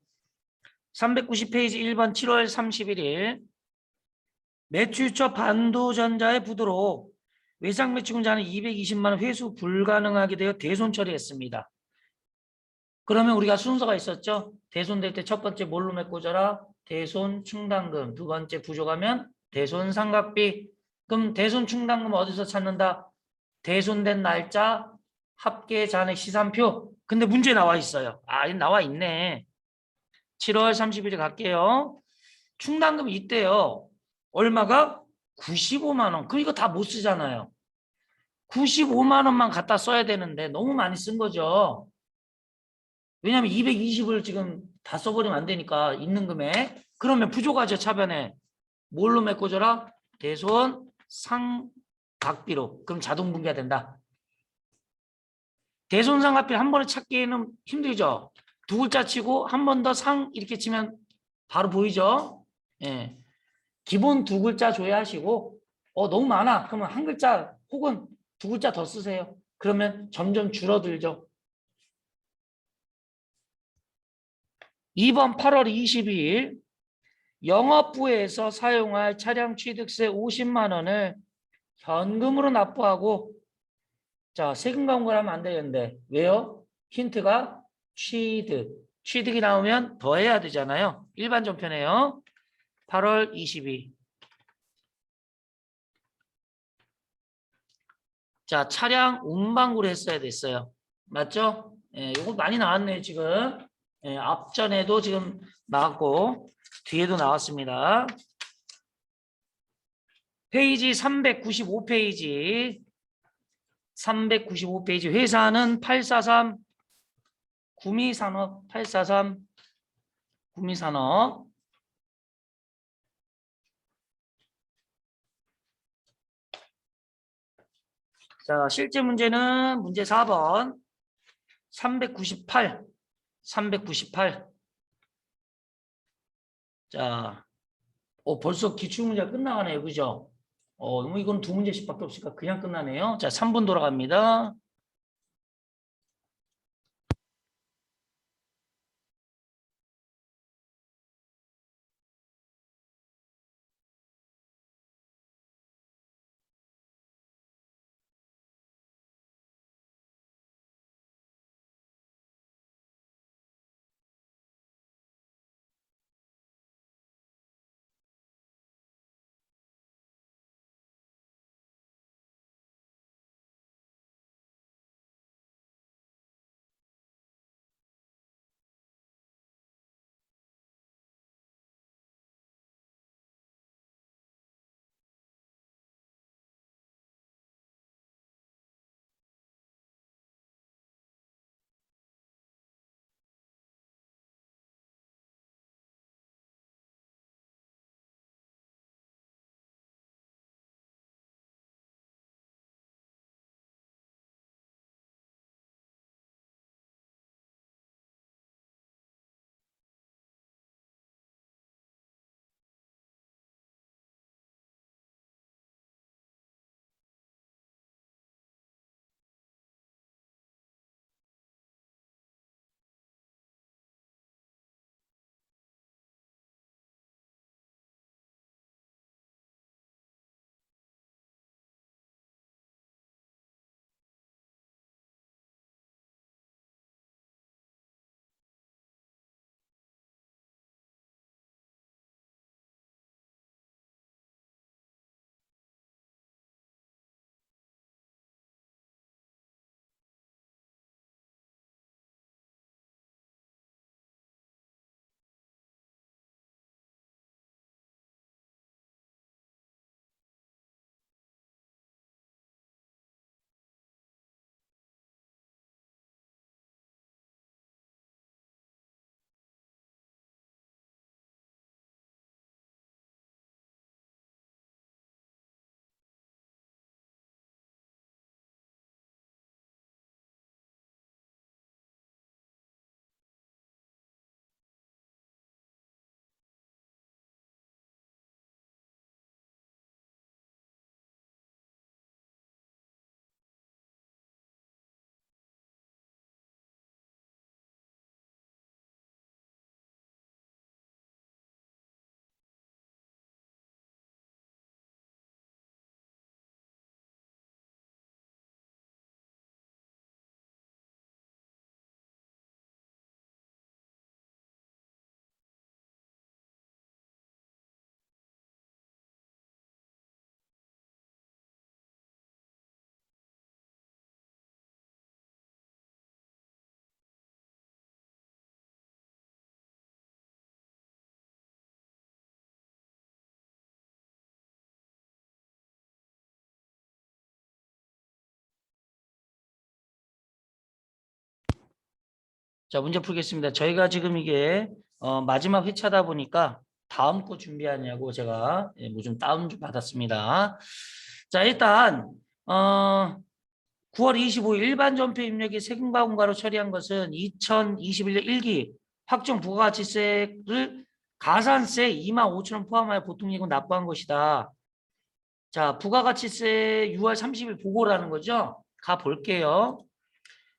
390페이지 1번 7월 31일 매출처 반도전자의 부도로 외상 매출금자는 220만 원 회수 불가능하게 되어 대손 처리했습니다. 그러면 우리가 순서가 있었죠. 대손될 때 첫 번째 뭘로 메꿔줘라? 대손 충당금. 두 번째 부족하면 대손 상각비. 그럼 대손 충당금 어디서 찾는다? 대손된 날짜, 합계 잔액 시산표. 근데 문제 나와 있어요. 아, 나와 있네. 7월 30일에 갈게요. 충당금이 있대요. 얼마가? 95만 원. 그럼 이거 다 못 쓰잖아요. 95만 원만 갖다 써야 되는데 너무 많이 쓴 거죠. 왜냐하면 220을 지금 다 써버리면 안 되니까 있는 금액. 그러면 부족하죠. 차변에. 뭘로 메꿔줘라? 대손 상각비로. 그럼 자동 분기가 된다. 대손 상각비 한 번에 찾기에는 힘들죠. 두 글자 치고 한 번 더 상 이렇게 치면 바로 보이죠. 예. 기본 두 글자 조회하시고 너무 많아. 그러면 한 글자 혹은 두 글자 더 쓰세요. 그러면 점점 줄어들죠. 2번 8월 22일 영업부에서 사용할 차량 취득세 50만 원을 현금으로 납부하고 자 세금 광고를 하면 안 되는데 왜요? 힌트가 취득이 나오면 더해야 되잖아요. 일반 전편이에요. 8월 22. 자 차량 운반구를 했어야 됐어요. 맞죠? 예, 이거 많이 나왔네요 지금. 예, 앞전에도 지금 나왔고 뒤에도 나왔습니다. 페이지 395페이지 395페이지 회사는 843 구미산업 843 구미산업 자 실제 문제는 문제 4번 398 자 벌써 기출문제가 끝나가네요 그죠? 너무 이건 두 문제씩밖에 없으니까 그냥 끝나네요. 자 3분 돌아갑니다. 자, 문제 풀겠습니다. 저희가 지금 이게 마지막 회차다 보니까 다음 거 준비하냐고 제가 뭐 좀 다운 좀 받았습니다. 자, 일단 9월 25일 일반 전표 입력이 세금과 공과로 처리한 것은 2021년 1기 확정 부가가치세를 가산세 25,000원 포함하여 보통예금 납부한 것이다. 자, 부가가치세 6월 30일 보고라는 거죠. 가 볼게요.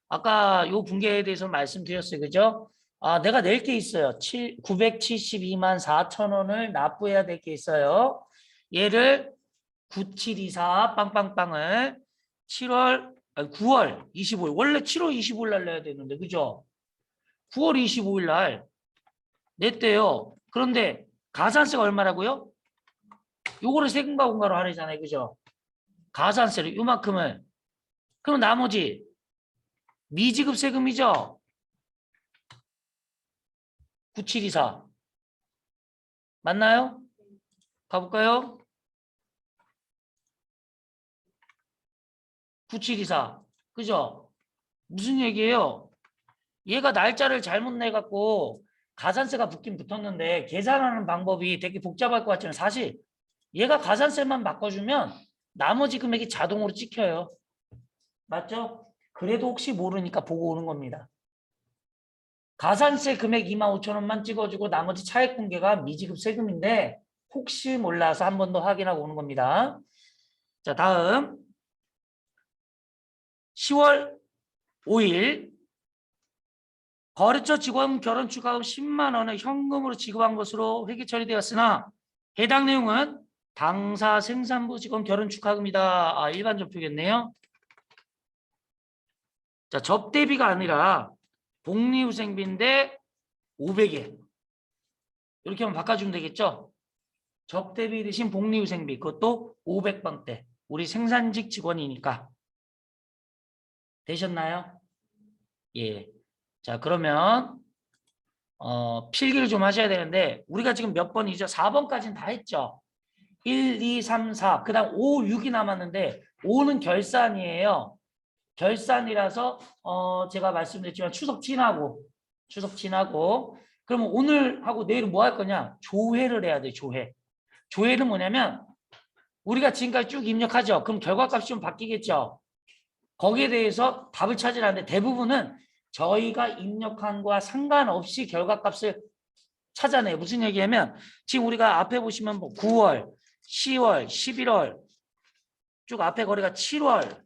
아까 요 분계에 대해서 말씀드렸어요. 그죠? 아, 내가 낼 게 있어요. 972만 4천 원을 납부해야 될 게 있어요. 얘를 9724 빵빵빵을 9월 25일. 원래 7월 25일 날 내야 되는데, 그죠? 9월 25일 날 냈대요. 그런데 가산세가 얼마라고요? 요거를 세금과 공과로 하래잖아요. 그죠? 가산세를 요만큼을. 그럼 나머지 미지급 세금이죠? 9724 맞나요? 가볼까요? 9724 그죠? 무슨 얘기예요? 얘가 날짜를 잘못 내갖고 가산세가 붙긴 붙었는데 계산하는 방법이 되게 복잡할 것 같지만 사실 얘가 가산세만 바꿔주면 나머지 금액이 자동으로 찍혀요. 맞죠? 그래도 혹시 모르니까 보고 오는 겁니다. 가산세 금액 25,000원만 찍어주고 나머지 차액 공개가 미지급 세금인데 혹시 몰라서 한 번 더 확인하고 오는 겁니다. 자, 다음 10월 5일 거래처 직원 결혼 축하금 10만 원을 현금으로 지급한 것으로 회계 처리되었으나 해당 내용은 당사 생산부 직원 결혼 축하금이다. 아, 일반 접표겠네요. 자, 접대비가 아니라 복리후생비인데 500에 이렇게 하면 바꿔주면 되겠죠. 접대비 대신 복리후생비 그것도 500번대 우리 생산직 직원이니까 되셨나요? 예. 자, 그러면 필기를 좀 하셔야 되는데 우리가 지금 몇 번이죠? 4번까지는 다 했죠. 1, 2, 3, 4 그 다음 5, 6이 남았는데 5는 결산이에요. 결산이라서 제가 말씀드렸지만 추석 지나고 그러면 오늘 하고 내일은 뭐 할 거냐? 조회를 해야 돼. 조회는 뭐냐면 우리가 지금까지 쭉 입력하죠. 그럼 결과값이 좀 바뀌겠죠. 거기에 대해서 답을 찾으라는데 대부분은 저희가 입력한 거와 상관없이 결과값을 찾아내요. 무슨 얘기냐면 지금 우리가 앞에 보시면 뭐 9월, 10월, 11월 쭉 앞에 거래가 7월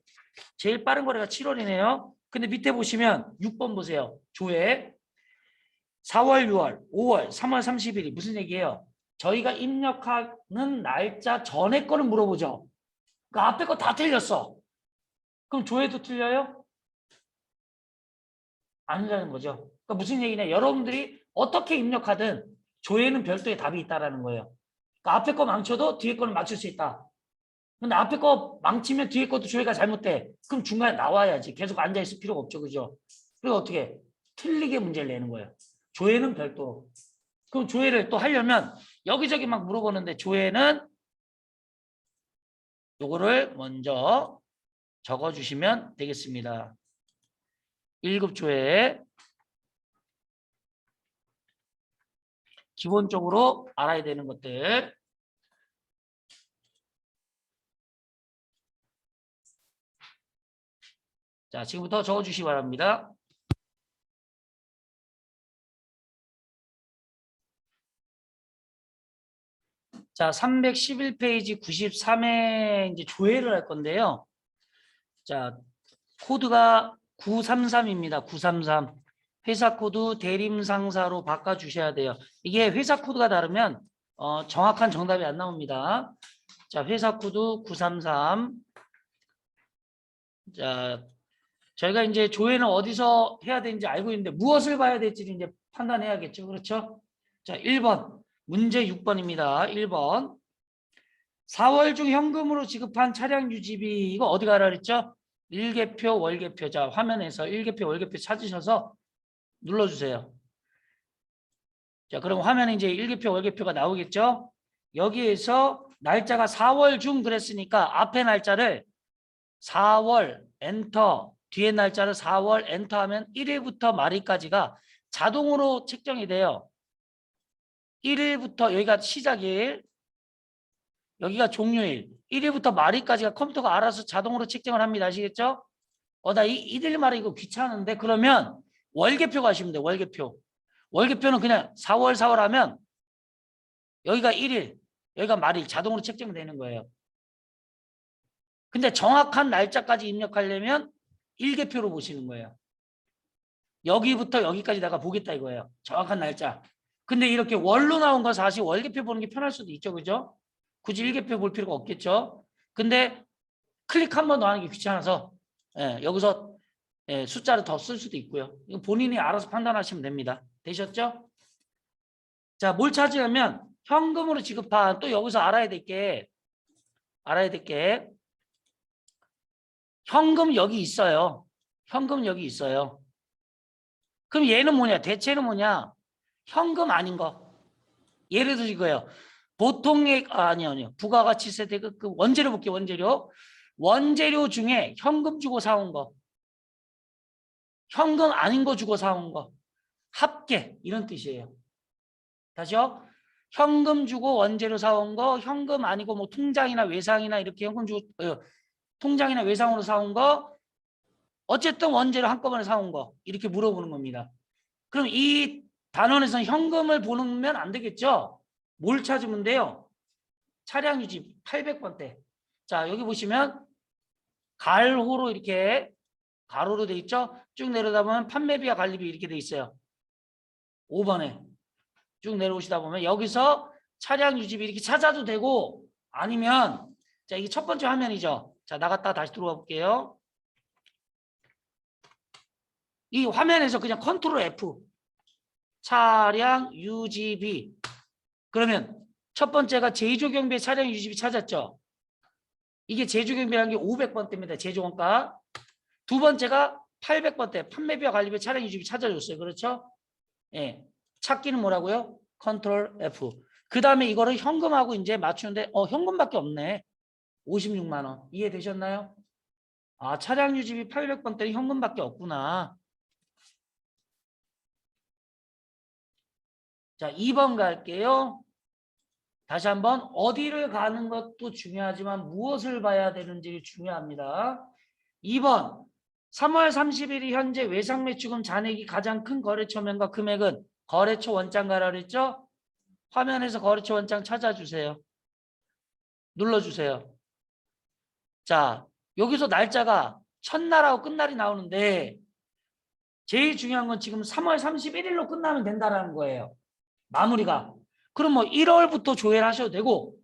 제일 빠른 거래가 7월이네요. 근데 밑에 보시면 6번 보세요. 조회 4월, 6월, 5월, 3월 30일이 무슨 얘기예요? 저희가 입력하는 날짜 전에 거를 물어보죠. 그 앞에 거 다 틀렸어. 그럼 조회도 틀려요? 아니라는 거죠. 그러니까 무슨 얘기냐? 여러분들이 어떻게 입력하든 조회는 별도의 답이 있다라는 거예요. 그러니까 앞에 거 망쳐도 뒤에 거는 맞출 수 있다. 근데 앞에 거 망치면 뒤에 것도 조회가 잘못돼. 그럼 중간에 나와야지. 계속 앉아있을 필요가 없죠. 그죠? 그리고 어떻게? 틀리게 문제를 내는 거예요. 조회는 별도로. 그럼 조회를 또 하려면 여기저기 막 물어보는데 조회는 요거를 먼저 적어주시면 되겠습니다. 1급 조회 기본적으로 알아야 되는 것들. 자, 지금부터 적어주시기 바랍니다. 자, 311페이지 93회 이제 조회를 할 건데요. 자, 코드가 933입니다. 933. 회사 코드 대림상사로 바꿔주셔야 돼요. 이게 회사 코드가 다르면 정확한 정답이 안 나옵니다. 자, 회사 코드 933. 자, 저희가 이제 조회는 어디서 해야 되는지 알고 있는데 무엇을 봐야 될지 이제 판단해야겠죠. 그렇죠? 자, 1번. 문제 6번입니다. 1번. 4월 중 현금으로 지급한 차량 유지비 이거 어디 가라 그랬죠? 일개표, 월개표. 자, 화면에서 일개표, 월개표 찾으셔서 눌러주세요. 자, 그럼 화면에 이제 일개표, 월개표가 나오겠죠? 여기에서 날짜가 4월 중 그랬으니까 앞에 날짜를 4월 엔터 뒤에 날짜를 4월 엔터하면 1일부터 말일까지가 자동으로 책정이 돼요. 1일부터 여기가 시작일, 여기가 종료일, 1일부터 말일까지가 컴퓨터가 알아서 자동으로 책정을 합니다. 아시겠죠? 나 이들 말이 이거 귀찮은데 그러면 월계표 가시면 돼요. 월계표. 월계표는 그냥 4월 하면 여기가 1일, 여기가 말일 자동으로 책정되는 거예요. 근데 정확한 날짜까지 입력하려면 일계표로 보시는 거예요. 여기부터 여기까지 내가 보겠다 이거예요. 정확한 날짜. 근데 이렇게 월로 나온 건 사실 월계표 보는 게 편할 수도 있죠. 그죠? 굳이 일계표 볼 필요가 없겠죠. 근데 클릭 한 번 더 하는 게 귀찮아서 여기서 숫자를 더 쓸 수도 있고요. 이거 본인이 알아서 판단하시면 됩니다. 되셨죠? 자, 뭘 찾으려면 현금으로 지급한 또 여기서 알아야 될 게 현금 여기 있어요. 현금 여기 있어요. 그럼 얘는 뭐냐? 대체는 뭐냐? 현금 아닌 거. 예를 들어 이거예요. 보통의 아니요. 부가가치세 대급 그 원재료 볼게요. 원재료. 원재료 중에 현금 주고 사온 거. 현금 아닌 거 주고 사온 거. 합계 이런 뜻이에요. 다시요. 현금 주고 원재료 사온 거, 현금 아니고 뭐 통장이나 외상이나 이렇게 현금 주고 통장이나 외상으로 사온 거, 어쨌든 원재료 한꺼번에 사온 거 이렇게 물어보는 겁니다. 그럼 이 단원에서는 현금을 보면 안 되겠죠? 뭘 찾으면 돼요? 차량 유지 800번대. 자, 여기 보시면 갈호로 이렇게 가로로 돼 있죠? 쭉 내려다 보면 판매비와 관리비 이렇게 돼 있어요. 5번에 쭉 내려오시다 보면 여기서 차량 유지비 이렇게 찾아도 되고 아니면 자, 이게 첫 번째 화면이죠. 자, 나갔다 다시 들어가 볼게요. 이 화면에서 그냥 컨트롤 F 차량 유지비 그러면 첫 번째가 제조경비 차량 유지비 찾았죠. 이게 제조경비라는 게 500번대입니다. 제조원가. 두 번째가 800번대 판매비와 관리비 차량 유지비 찾아줬어요. 그렇죠? 예. 찾기는 뭐라고요? 컨트롤 F. 그 다음에 이거를 현금하고 이제 맞추는데 현금밖에 없네. 56만 원. 이해되셨나요? 아, 차량 유지비 800번대는 현금밖에 없구나. 자, 2번 갈게요. 다시 한번 어디를 가는 것도 중요하지만 무엇을 봐야 되는지 중요합니다. 2번 3월 30일이 현재 외상매출금 잔액이 가장 큰 거래처명과 금액은 거래처 원장 가라 그랬죠? 화면에서 거래처 원장 찾아주세요. 눌러주세요. 자, 여기서 날짜가 첫날하고 끝날이 나오는데 제일 중요한 건 지금 3월 31일로 끝나면 된다는 거예요. 마무리가. 그럼 뭐 1월부터 조회를 하셔도 되고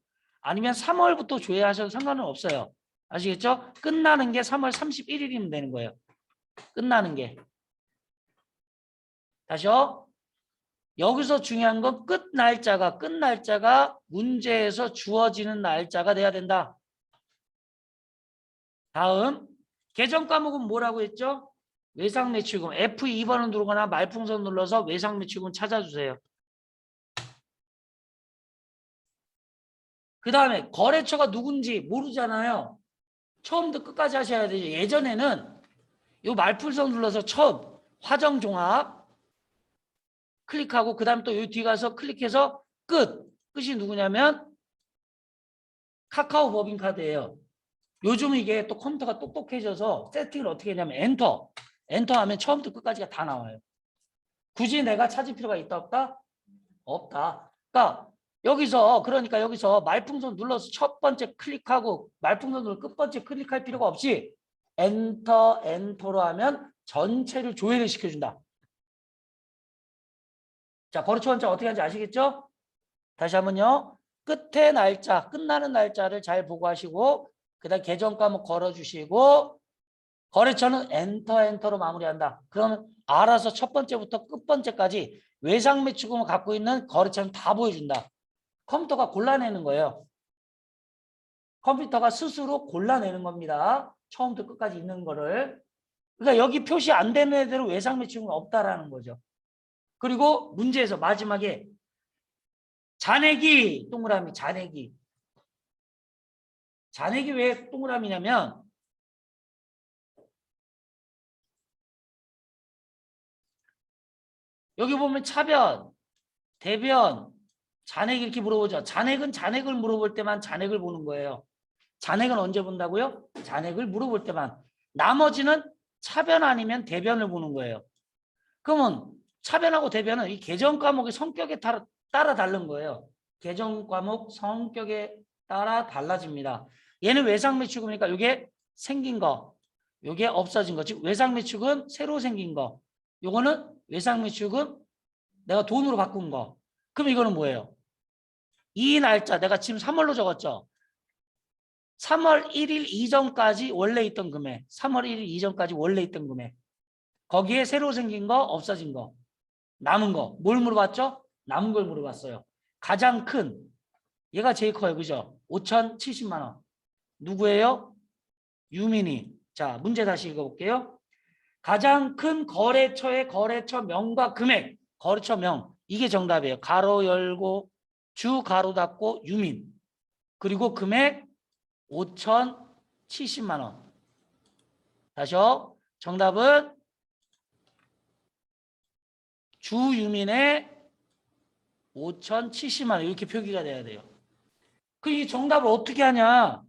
아니면 3월부터 조회하셔도 상관은 없어요. 아시겠죠? 끝나는 게 3월 31일이면 되는 거예요. 끝나는 게. 다시요. 여기서 중요한 건 끝 날짜가 문제에서 주어지는 날짜가 돼야 된다. 다음 계정 과목은 뭐라고 했죠? 외상매출금 F2번을 누르거나 말풍선 눌러서 외상매출금 찾아주세요. 그 다음에 거래처가 누군지 모르잖아요. 처음부터 끝까지 하셔야 되죠. 예전에는 이 말풍선 눌러서 처음 화정종합 클릭하고 그 다음에 또 이 뒤 가서 클릭해서 끝이 누구냐면 카카오 법인카드예요. 요즘 이게 또 컴퓨터가 똑똑해져서 세팅을 어떻게 했냐면 엔터 하면 처음부터 끝까지가 다 나와요. 굳이 내가 찾을 필요가 있다 없다? 없다. 그러니까 여기서 말풍선 눌러서 첫 번째 클릭하고 말풍선 눌러 끝 번째 클릭할 필요가 없이 엔터로 하면 전체를 조회를 시켜준다. 자, 거래처 원장 어떻게 하는지 아시겠죠? 다시 한번요. 끝에 날짜, 끝나는 날짜를 잘 보고 하시고 그 다음 계정 과목 걸어주시고 거래처는 엔터로 마무리한다. 그러면 알아서 첫 번째부터 끝 번째까지 외상매출금을 갖고 있는 거래처는 다 보여준다. 컴퓨터가 골라내는 거예요. 컴퓨터가 스스로 골라내는 겁니다. 처음부터 끝까지 있는 거를. 그러니까 여기 표시 안 되는 애들은 외상매출금이 없다라는 거죠. 그리고 문제에서 마지막에 잔액이 동그라미 잔액이 왜 동그라미냐면 여기 보면 차변, 대변, 잔액 이렇게 물어보죠. 잔액은 잔액을 물어볼 때만 잔액을 보는 거예요. 잔액은 언제 본다고요? 잔액을 물어볼 때만. 나머지는 차변 아니면 대변을 보는 거예요. 그러면 차변하고 대변은 이 개정 과목의 성격에 따라 다른 거예요. 개정 과목 성격에 따라 달라집니다. 얘는 외상 매축이니까 이게 생긴 거, 이게 없어진 거. 즉 외상 매축은 새로 생긴 거. 요거는 외상 매축은 내가 돈으로 바꾼 거. 그럼 이거는 뭐예요? 이 날짜 내가 지금 3월로 적었죠. 3월 1일 이전까지 원래 있던 금액. 3월 1일 이전까지 원래 있던 금액. 거기에 새로 생긴 거, 없어진 거. 남은 거. 뭘 물어봤죠? 남은 걸 물어봤어요. 가장 큰 얘가 제일 커요. 그죠? 5,070만 원. 누구예요? 유민이. 자, 문제 다시 읽어볼게요. 가장 큰 거래처의 거래처 명과 금액. 거래처 명. 이게 정답이에요. 가로 열고 주 가로 닫고 유민. 그리고 금액 5,070만 원. 다시요. 정답은 주유민의 5,070만 원 이렇게 표기가 돼야 돼요. 그 이 정답을 어떻게 하냐?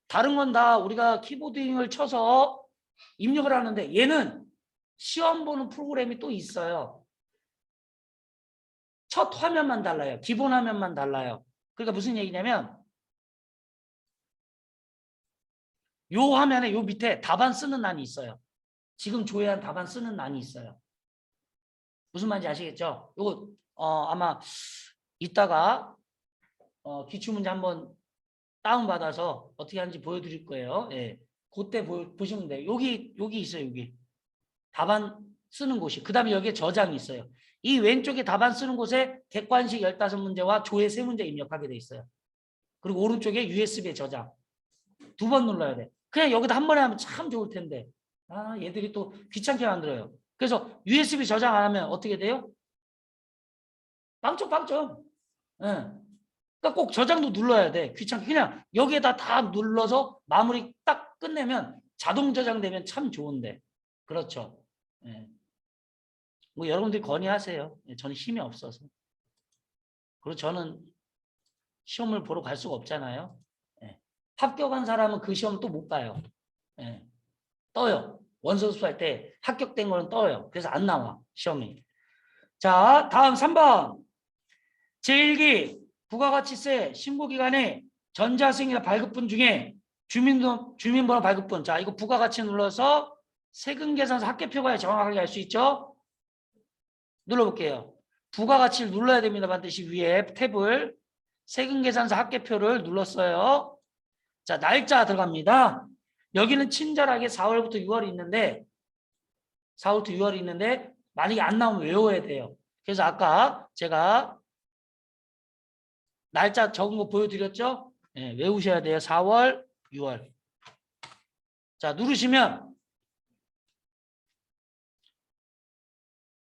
다른 건 다 우리가 키보딩을 쳐서 입력을 하는데 얘는 시험 보는 프로그램이 또 있어요. 첫 화면만 달라요. 기본 화면만 달라요. 그러니까 무슨 얘기냐면 요 화면에 요 밑에 답안 쓰는欄이 있어요. 지금 조회한 답안 쓰는欄이 있어요. 무슨 말인지 아시겠죠? 요거 아마 이따가 기출문제 한번 다운받아서 어떻게 하는지 보여드릴 거예요. 예. 그때 보시면 돼요. 여기 있어요. 여기. 답안 쓰는 곳이. 그 다음에 여기에 저장이 있어요. 이 왼쪽에 답안 쓰는 곳에 객관식 15문제와 조회 3문제 입력하게 돼 있어요. 그리고 오른쪽에 USB에 저장. 2번 눌러야 돼. 그냥 여기다 한 번에 하면 참 좋을 텐데. 아, 얘들이 또 귀찮게 만들어요. 그래서 USB 저장 안 하면 어떻게 돼요? 빵점 빵점. 예. 그러니까 꼭 저장도 눌러야 돼. 귀찮게. 그냥 여기에다 다 눌러서 마무리 딱 끝내면 자동 저장되면 참 좋은데. 그렇죠. 예. 뭐 여러분들이 건의하세요. 예, 저는 힘이 없어서. 그리고 저는 시험을 보러 갈 수가 없잖아요. 예. 합격한 사람은 그 시험 또 못 봐요. 예. 떠요. 원서 수할 때 합격된 거는 떠요. 그래서 안 나와. 시험이. 자, 다음 3번. 제1기 부가가치세 신고기간에 전자세금이나 발급분 중에 주민번호 발급분. 자, 이거 부가가치 눌러서 세금계산서 합계표가 정확하게 알 수 있죠? 눌러볼게요. 부가가치를 눌러야 됩니다. 반드시 위에 탭을. 세금계산서 합계표를 눌렀어요. 자, 날짜 들어갑니다. 여기는 친절하게 4월부터 6월이 있는데 4월부터 6월이 있는데 만약에 안 나오면 외워야 돼요. 그래서 아까 제가 날짜 적은 거 보여드렸죠? 네, 외우셔야 돼요. 4월, 6월. 자, 누르시면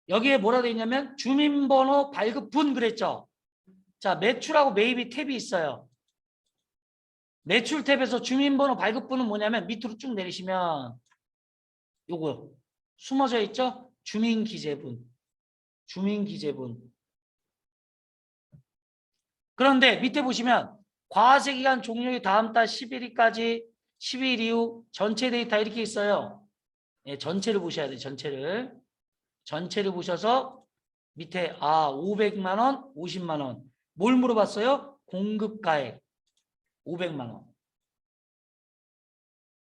여기에 뭐라 되어 있냐면 주민번호 발급분 그랬죠? 자, 매출하고 매입이 탭이 있어요. 매출 탭에서 주민번호 발급분은 뭐냐면 밑으로 쭉 내리시면 요거 숨어져 있죠? 주민기재분. 주민기재분. 그런데 밑에 보시면 과세기간 종료일 다음 달 11일까지 10일 이후 전체 데이터 이렇게 있어요. 네, 전체를 보셔야 돼요. 전체를. 전체를 보셔서 밑에 500만 원, 50만 원. 뭘 물어봤어요? 공급가액 500만 원.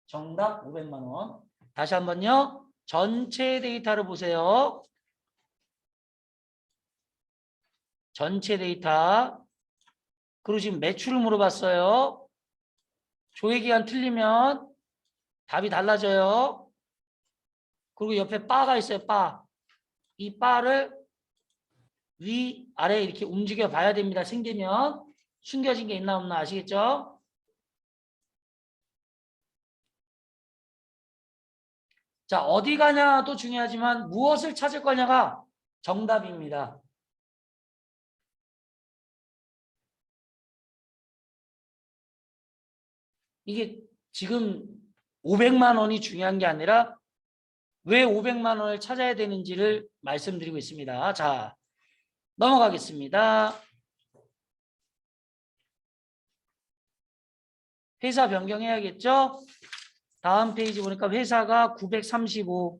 정답 500만 원. 다시 한번요. 전체 데이터를 보세요. 전체 데이터. 그리고 지금 매출을 물어봤어요. 조회기간 틀리면 답이 달라져요. 그리고 옆에 바가 있어요. 바. 이 바를 위, 아래 이렇게 움직여 봐야 됩니다. 생기면 숨겨진 게 있나 없나 아시겠죠? 자, 어디 가냐도 중요하지만 무엇을 찾을 거냐가 정답입니다. 이게 지금 500만 원이 중요한 게 아니라 왜 500만 원을 찾아야 되는지를 말씀드리고 있습니다. 자, 넘어가겠습니다. 회사 변경해야겠죠? 다음 페이지 보니까 회사가 935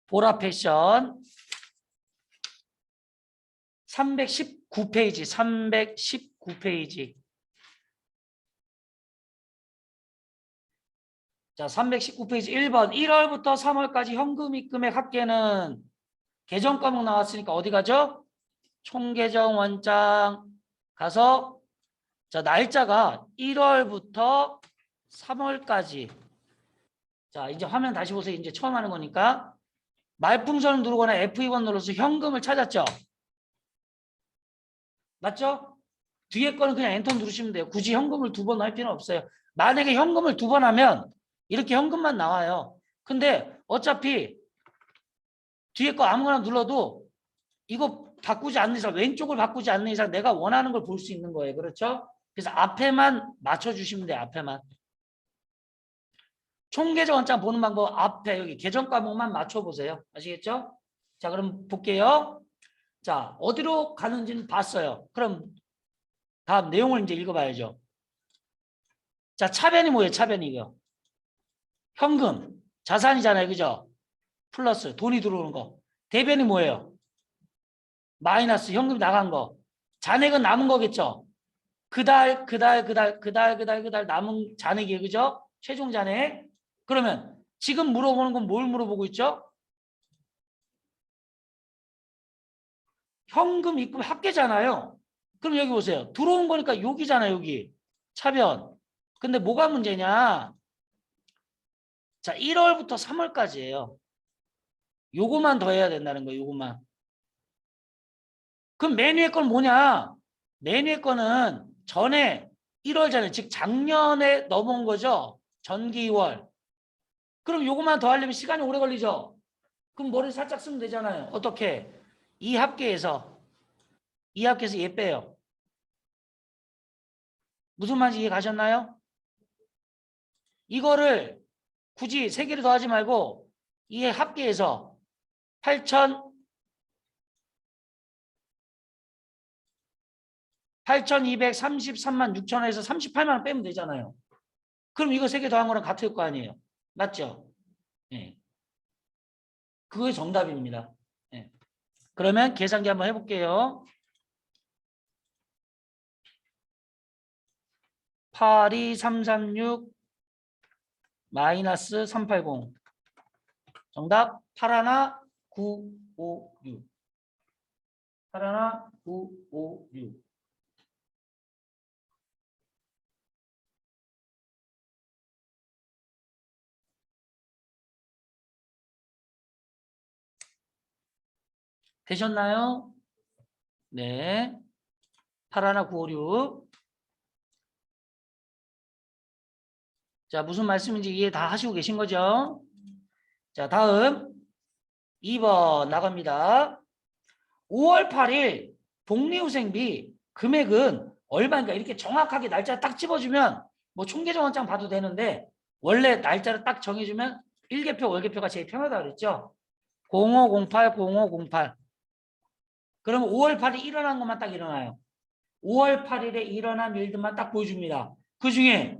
보라 패션 319페이지 319페이지 자 319페이지 1번 1월부터 3월까지 현금 입금액 합계는 계정 과목 나왔으니까 어디 가죠? 총계정 원장 가서 자 날짜가 1월부터 3월까지 자 이제 화면 다시 보세요. 이제 처음 하는 거니까 말풍선을 누르거나 F2번 눌러서 현금을 찾았죠. 맞죠? 뒤에 거는 그냥 엔터 누르시면 돼요. 굳이 현금을 2번 할 필요는 없어요. 만약에 현금을 2번 하면 이렇게 현금만 나와요. 근데 어차피 뒤에 거 아무거나 눌러도 이거 바꾸지 않는 이상 왼쪽을 바꾸지 않는 이상 내가 원하는 걸 볼 수 있는 거예요. 그렇죠? 그래서 앞에만 맞춰주시면 돼요. 앞에만. 총계정 원장 보는 방법 앞에 여기 계정 과목만 맞춰보세요. 아시겠죠? 자 그럼 볼게요. 자 어디로 가는지는 봤어요. 그럼 다음 내용을 이제 읽어봐야죠. 자 차변이 뭐예요? 차변이 이거. 현금. 자산이잖아요. 그죠? 플러스 돈이 들어오는 거. 대변이 뭐예요? 마이너스 현금 나간 거. 잔액은 남은 거겠죠? 그달 남은 잔액이에요. 그죠? 최종 잔액. 그러면 지금 물어보는 건 뭘 물어보고 있죠? 현금 입금 합계잖아요. 그럼 여기 보세요. 들어온 거니까 여기잖아요. 여기. 차변. 근데 뭐가 문제냐? 자 1월부터 3월까지예요. 요거만 더 해야 된다는 거예요. 요거만. 그럼 맨 위에 건 뭐냐? 맨 위에 거는 전에 1월 전에 즉 작년에 넘어온 거죠. 전기 2월. 그럼 요거만 더 하려면 시간이 오래 걸리죠. 그럼 머리 살짝 쓰면 되잖아요. 어떻게? 이 합계에서 얘 빼요. 무슨 말인지 이해 가셨나요? 이거를 굳이 3개를 더 하지 말고 이 합계에서 8,233만 6천원에서 38만 원 빼면 되잖아요. 그럼 이거 3개 더한 거랑 같을 거 아니에요. 맞죠? 네. 그게 정답입니다. 네. 그러면 계산기 한번 해볼게요. 82336 마이너스 380 정답 81956 81956 되셨나요? 네. 81956 자, 무슨 말씀인지 이해 다 하시고 계신 거죠? 자, 다음 2번 나갑니다. 5월 8일 복리후생비 금액은 얼마인가 이렇게 정확하게 날짜 딱 집어주면 뭐 총계정원장 봐도 되는데 원래 날짜를 딱 정해주면 일개표 월개표가 제일 편하다 그랬죠? 0508 0508 그러면 5월 8일 일어난 것만 딱 일어나요. 5월 8일에 일어난 일들만 딱 보여줍니다. 그 중에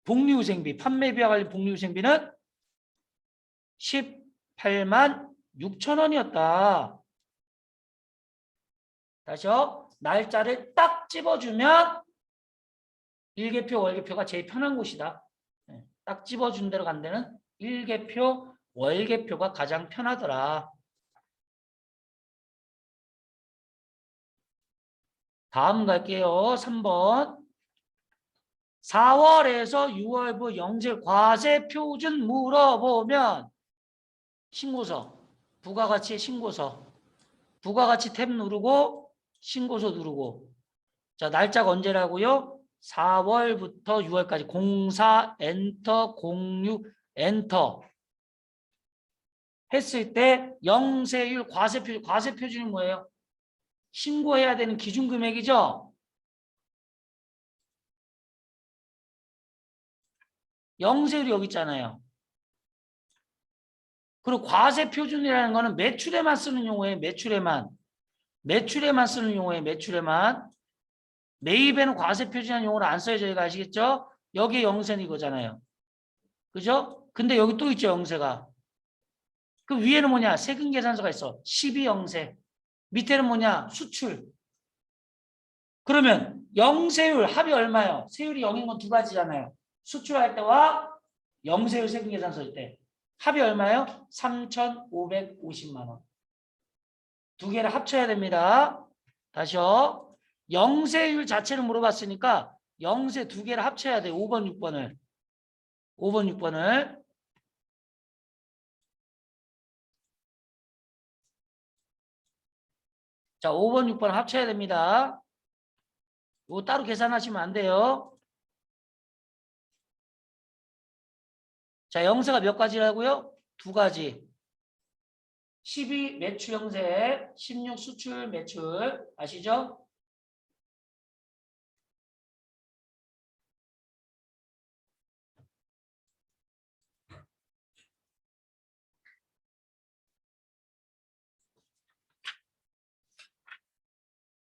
복리후생비 판매비와 관련 복리후생비는 18만 6천 원이었다. 다시요. 날짜를 딱 집어주면 일개표 월개표가 제일 편한 곳이다. 딱 집어준 대로 간 데는 일개표 월개표가 가장 편하더라. 다음 갈게요. 3번. 4월에서 6월부 영세 과세 표준 물어보면 신고서, 부가가치 신고서, 부가가치 탭 누르고 신고서 누르고 자 날짜가 언제라고요? 4월부터 6월까지 04 엔터 06 엔터 했을 때 영세율 과세표준이 뭐예요? 신고해야 되는 기준금액이죠? 영세율이 여기 있잖아요. 그리고 과세 표준이라는 거는 매출에만 쓰는 용어예요. 매출에만 쓰는 용어예요. 매출에만. 매입에는 과세 표준이라는 용어를 안 써요. 저희가 아시겠죠? 여기에 영세는 이거잖아요. 그죠? 근데 여기 또 있죠. 영세가. 그 위에는 뭐냐? 세금 계산서가 있어. 12영세. 밑에는 뭐냐? 수출. 그러면 영세율 합이 얼마예요? 세율이 0인 건 두 가지잖아요. 수출할 때와 영세율 세금 계산서일 때. 합이 얼마예요? 3,550만 원. 두 개를 합쳐야 됩니다. 다시요. 영세율 자체를 물어봤으니까 영세 두 개를 합쳐야 돼요. 5번, 6번을. 5번, 6번을. 자, 5번, 6번 합쳐야 됩니다. 이거 따로 계산하시면 안 돼요. 자, 영세가 몇 가지라고요? 두 가지. 12 매출 영세, 16 수출 매출. 아시죠?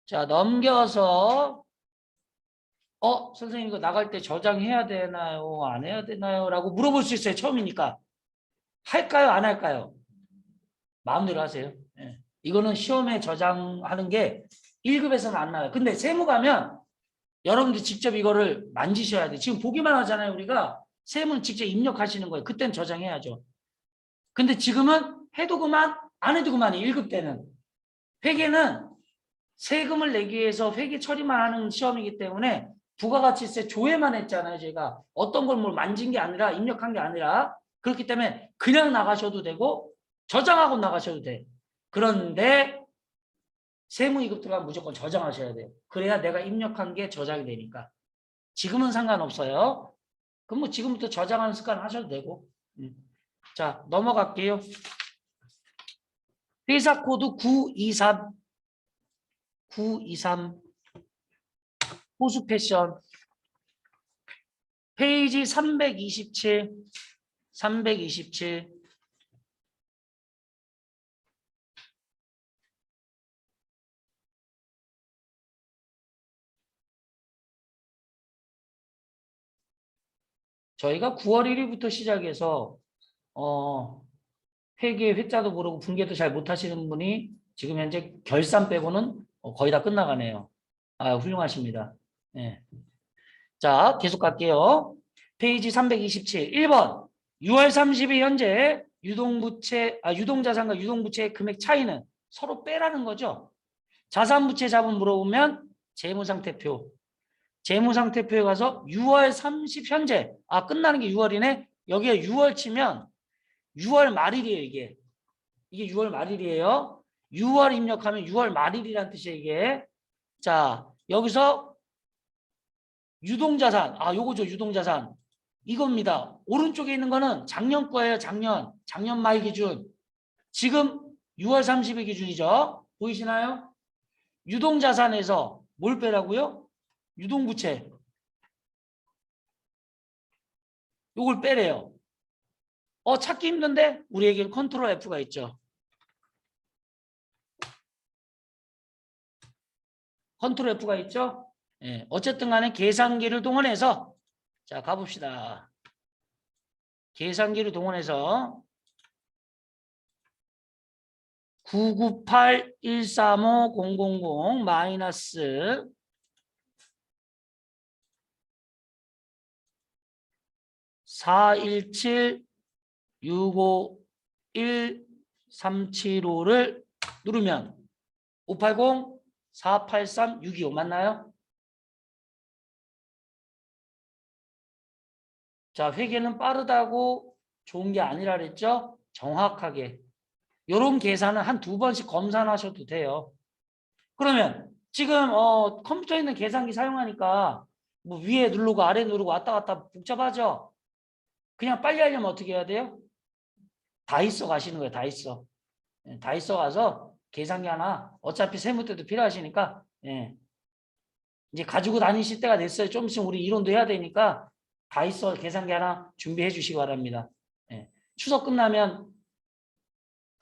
자, 넘겨서 선생님 이거 나갈 때 저장해야 되나요? 안 해야 되나요? 라고 물어볼 수 있어요. 처음이니까. 할까요? 안 할까요? 마음대로 하세요. 예. 이거는 시험에 저장하는 게 1급에서는 안 나와요. 근데 세무 가면 여러분들 직접 이거를 만지셔야 돼요. 지금 보기만 하잖아요. 우리가 세무는 직접 입력하시는 거예요. 그때는 저장해야죠. 근데 지금은 해도 그만 안 해도 그만이에요. 1급 때는. 회계는 세금을 내기 위해서 회계 처리만 하는 시험이기 때문에 부가가치세 조회만 했잖아요. 제가 어떤 걸 뭘 만진 게 아니라 입력한 게 아니라 그렇기 때문에 그냥 나가셔도 되고 저장하고 나가셔도 돼. 그런데 세무 2급 들어가면 무조건 저장하셔야 돼요. 그래야 내가 입력한 게 저장이 되니까. 지금은 상관없어요. 그럼 뭐 지금부터 저장하는 습관 하셔도 되고. 자, 넘어갈게요. 회사 코드 923. 923. 호수 패션. 페이지 327. 327. 저희가 9월 1일부터 시작해서 회계 회자도 모르고 분계도 잘 못하시는 분이 지금 현재 결산 빼고는 거의 다 끝나가네요. 아, 훌륭하십니다. 네. 자, 계속 갈게요. 페이지 327. 1번. 6월 30일 현재 유동자산과 유동부채의 금액 차이는 서로 빼라는 거죠. 자산부채 자본 물어보면 재무상태표. 재무상태표에 가서 6월 30 현재. 끝나는 게 6월이네. 여기에 6월 치면 6월 말일이에요, 이게. 이게 6월 말일이에요. 6월 입력하면 6월 말일이라는 뜻이에요, 이게. 자, 여기서 유동자산. 요거죠, 유동자산. 이겁니다. 오른쪽에 있는 거는 작년 거예요, 작년. 작년 말 기준. 지금 6월 30일 기준이죠. 보이시나요? 유동자산에서 뭘 빼라고요? 유동부채. 요걸 빼래요. 찾기 힘든데 우리에게 컨트롤 F가 있죠. 컨트롤 F가 있죠. 예, 어쨌든 간에 계산기를 동원해서 자 가봅시다. 계산기를 동원해서 998-135-000 마이너스 417-651-375를 누르면 580-483-625 맞나요? 자, 회계는 빠르다고 좋은 게 아니라 그랬죠? 정확하게. 이런 계산은 한 두 번씩 검사하셔도 돼요. 그러면 지금 컴퓨터에 있는 계산기 사용하니까 뭐 위에 누르고 아래 누르고 왔다 갔다 복잡하죠? 그냥 빨리 하려면 어떻게 해야 돼요? 다 있어 가시는 거예요. 다 있어. 다 있어 가서 계산기 하나 어차피 세무 때도 필요하시니까 이제 가지고 다니실 때가 됐어요. 좀 있으면 우리 이론도 해야 되니까 다 있어 계산기 하나 준비해 주시기 바랍니다. 추석 끝나면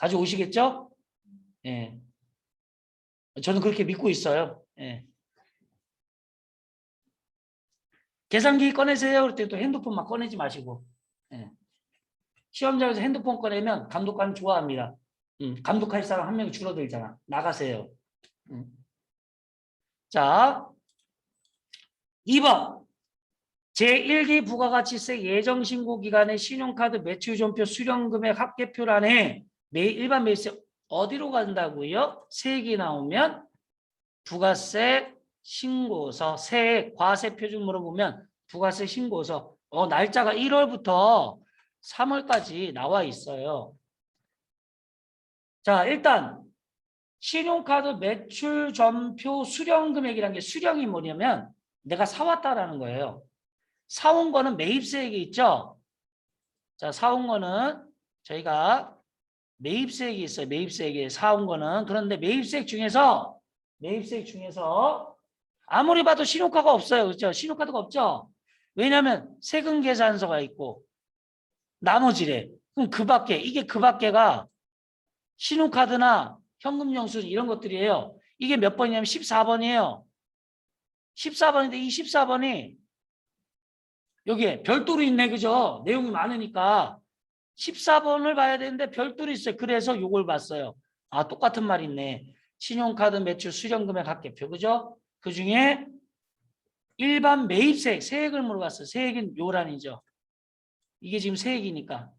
가져오시겠죠? 예. 저는 그렇게 믿고 있어요. 예. 계산기 꺼내세요. 그럴 때 또 핸드폰만 꺼내지 마시고. 예. 시험장에서 핸드폰 꺼내면 감독관 좋아합니다. 감독할 사람 한 명이 줄어들잖아. 나가세요. 자, 2번. 제1기 부가가치세 예정신고 기간의 신용카드 매출전표 수령금액 합계표란에 일반 매입세 어디로 간다고요? 세액이 나오면 부가세 신고서, 세액, 과세 표준 물어보면 부가세 신고서. 날짜가 1월부터 3월까지 나와 있어요. 자, 일단 신용카드 매출 전표 수령 금액이라는 게 수령이 뭐냐면 내가 사왔다라는 거예요. 사온 거는 매입세액이 있죠. 자, 사온 거는 저희가 매입세액이 있어요. 매입세액이 사온 거는. 그런데 매입세액 중에서 아무리 봐도 신용카드가 없어요. 그렇죠? 신용카드가 없죠. 왜냐하면 세금 계산서가 있고 나머지래. 그럼 이게 그 밖에가 신용카드나 현금 영수증 이런 것들이에요. 이게 몇 번이냐면 14번이에요. 14번인데 이 14번이 여기에 별도로 있네. 그죠? 내용이 많으니까 14번을 봐야 되는데 별도로 있어요. 그래서 요걸 봤어요. 아, 똑같은 말 있네. 신용카드 매출 수령금액 합계표. 그죠? 그 중에 일반 매입세액, 세액을 물어봤어요. 세액은 요란이죠. 이게 지금 세액이니까.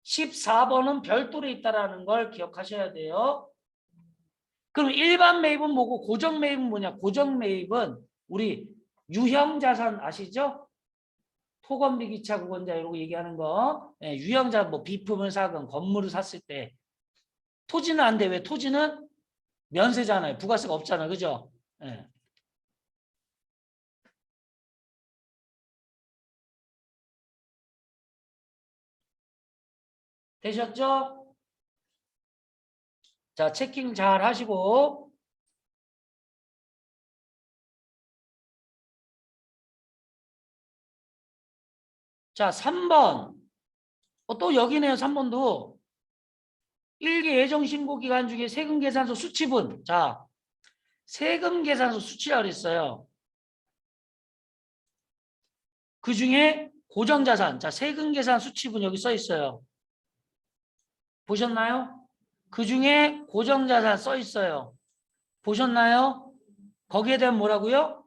14번은 별도로 있다라는 걸 기억하셔야 돼요. 그럼 일반 매입은 뭐고 고정 매입은 뭐냐? 고정 매입은 우리 유형자산 아시죠? 토건비 기차 구건자 이러고 얘기하는 거. 예, 유형자 뭐 비품을 사건 건물을 샀을 때 토지는 안 돼. 왜? 토지는 면세잖아요. 부가세가 없잖아요. 그죠? 예. 되셨죠? 자, 체킹 잘 하시고. 자, 3번. 또 여기네요. 3번도. 1기 예정신고 기간 중에 세금계산서 수치분. 자, 세금계산서 수치라고 그랬어요. 그 중에 고정자산. 자, 세금계산 수치분 여기 써 있어요. 보셨나요? 그 중에 고정자산 써 있어요. 보셨나요? 거기에 대한 뭐라고요?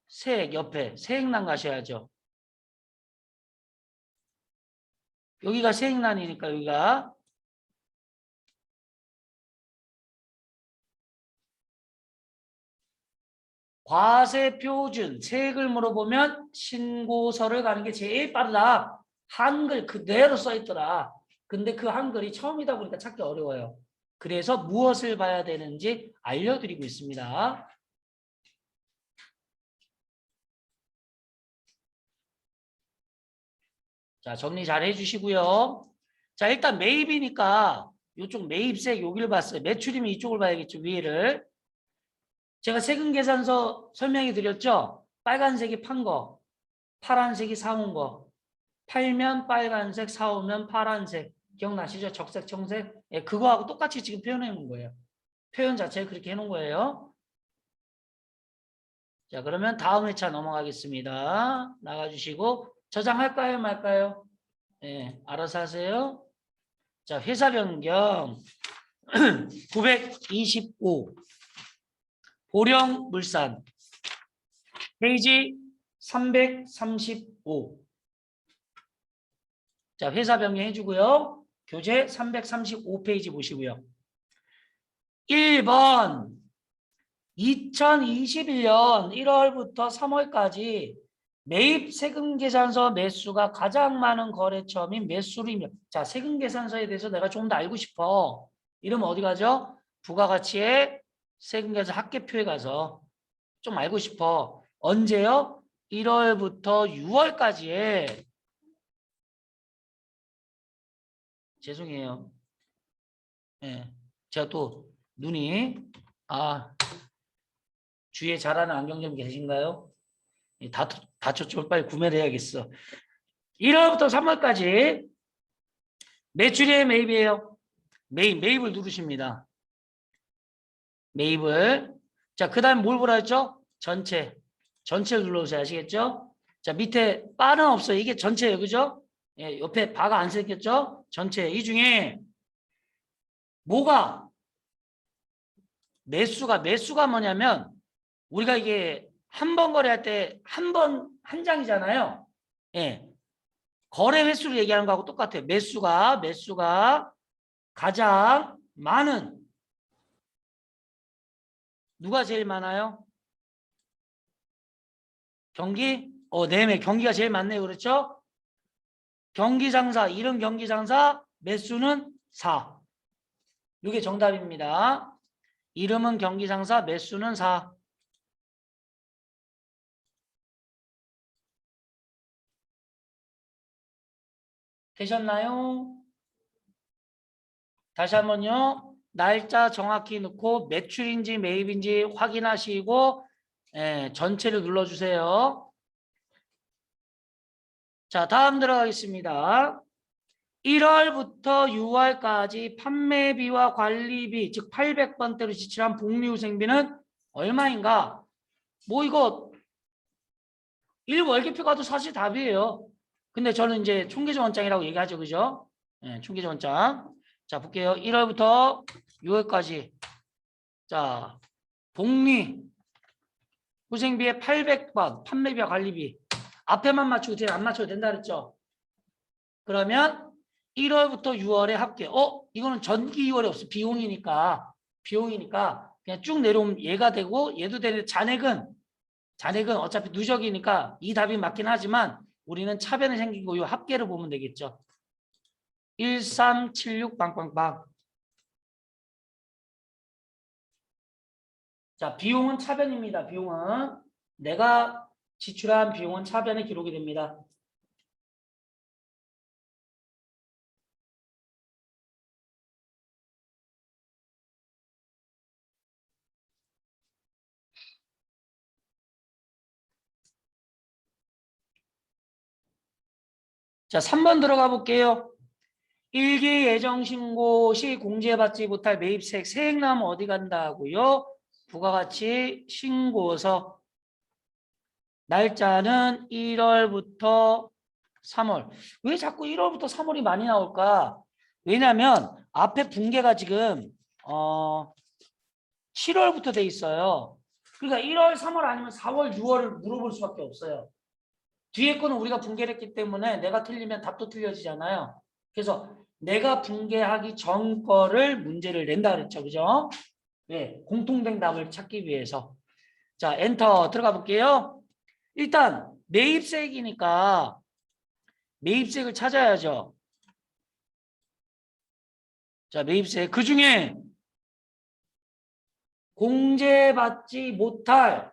세액 옆에 세액란 가셔야죠. 여기가 세액란이니까 여기가 과세표준 세액을 물어보면 신고서를 가는 게 제일 빠르다. 한글 그대로 써 있더라. 근데 그 한글이 처음이다 보니까 찾기 어려워요. 그래서 무엇을 봐야 되는지 알려드리고 있습니다. 자, 정리 잘 해주시고요. 자, 일단 매입이니까 이쪽 매입세액 여기를 봤어요. 매출이면 이쪽을 봐야겠죠. 위에를. 제가 세금계산서 설명해 드렸죠. 빨간색이 판 거, 파란색이 사온 거. 팔면 빨간색, 사오면 파란색. 기억나시죠? 적색, 청색. 예, 그거하고 똑같이 지금 표현해 놓은 거예요. 표현 자체를 그렇게 해놓은 거예요. 자, 그러면 다음 회차 넘어가겠습니다. 나가주시고 저장할까요, 말까요? 예, 알아서 하세요. 자, 회사 변경 925 보령물산 페이지 335. 자, 회사 변경해 주고요. 교재 335페이지 보시고요. 1번 2021년 1월부터 3월까지 매입 세금계산서 매수가 가장 많은 거래처인 매수림이요. 자, 세금계산서에 대해서 내가 좀 더 알고 싶어. 이러면 어디 가죠? 부가가치의 세금계산 합계표에 가서 좀 알고 싶어. 언제요? 1월부터 6월까지에. 죄송해요. 예. 제가 또 눈이 주위에 잘하는 안경점 계신가요? 다쳤죠. 빨리 구매를 해야겠어. 1월부터 3월까지 매출이에요, 매입이에요? 매입을 누르십니다. 매입을. 자, 그 다음에 뭘 보라 했죠? 전체를 눌러주세요. 아시겠죠? 자, 밑에 바는 없어요. 이게 전체예요. 그죠? 예, 옆에 바가 안 생겼죠? 전체. 이 중에 뭐가 매수가 뭐냐면 우리가 이게 한 번 거래할 때 한 장이잖아요. 예. 거래 횟수를 얘기하는 거하고 똑같아요. 매수가 가장 많은 누가 제일 많아요? 경기? 네네. 경기가 제일 많네요. 그렇죠? 경기장사, 이름 경기장사, 매수는 4. 이게 정답입니다. 이름은 경기장사, 매수는 4. 되셨나요? 다시 한번요. 날짜 정확히 넣고 매출인지 매입인지 확인하시고 전체를 눌러주세요. 자, 다음 들어가겠습니다. 1월부터 6월까지 판매비와 관리비, 즉 800번대로 지출한 복리후생비는 얼마인가? 뭐 이거 1월계표가도 사실 답이에요. 근데 저는 이제 총계정원장이라고 얘기하죠. 그죠? 네, 총계정원장. 자, 볼게요. 1월부터 6월까지. 자, 복리 후생비의 800번, 판매비와 관리비. 앞에만 맞추고 뒤에 안 맞춰도 된다 그랬죠? 그러면 1월부터 6월에 합계. 이거는 전기 2월에 없어. 비용이니까 그냥 쭉 내려오면 얘가 되고 얘도 되는데 잔액은 어차피 누적이니까 이 답이 맞긴 하지만 우리는 차변이 생기고 이 합계를 보면 되겠죠. 1376 빵빵빵. 자, 비용은 차변입니다. 비용은 내가 지출한 비용은 차변에 기록이 됩니다. 자, 3번 들어가 볼게요. 일기 예정 신고 시 공제받지 못할 매입세액 세액 나면 어디 간다고요? 부가가치 신고서. 날짜는 1월부터 3월. 왜 자꾸 1월부터 3월이 많이 나올까? 왜냐면 앞에 분계가 지금 7월부터 돼 있어요. 그러니까 1월, 3월 아니면 4월, 6월을 물어볼 수밖에 없어요. 뒤에 거는 우리가 분계를 했기 때문에 내가 틀리면 답도 틀려지잖아요. 그래서 내가 분계하기 전 거를 문제를 낸다 그랬죠. 그죠? 네, 공통된 답을 찾기 위해서. 자, 엔터 들어가 볼게요. 일단 매입세액이니까 매입세액을 찾아야죠. 자, 매입세액. 그중에 공제받지 못할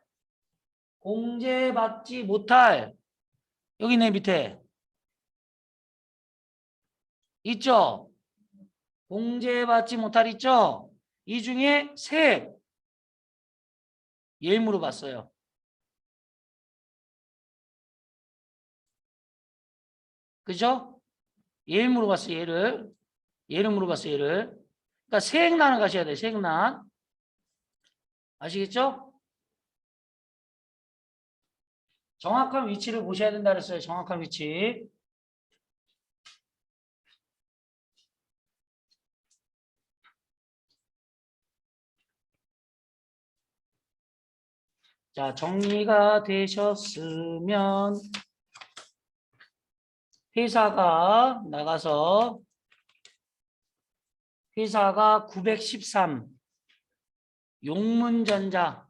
여기 내 밑에 있죠? 공제받지 못할 있죠? 이 중에 세액 얘를 물어봤어요. 그죠? 얘를 물어봤어요. 얘를 물어봤어요. 얘를. 그러니까 세액난을 가셔야 돼요. 세액난. 아시겠죠? 정확한 위치를 보셔야 된다 그랬어요. 정확한 위치. 자, 정리가 되셨으면 회사가 나가서 회사가 913 용문전자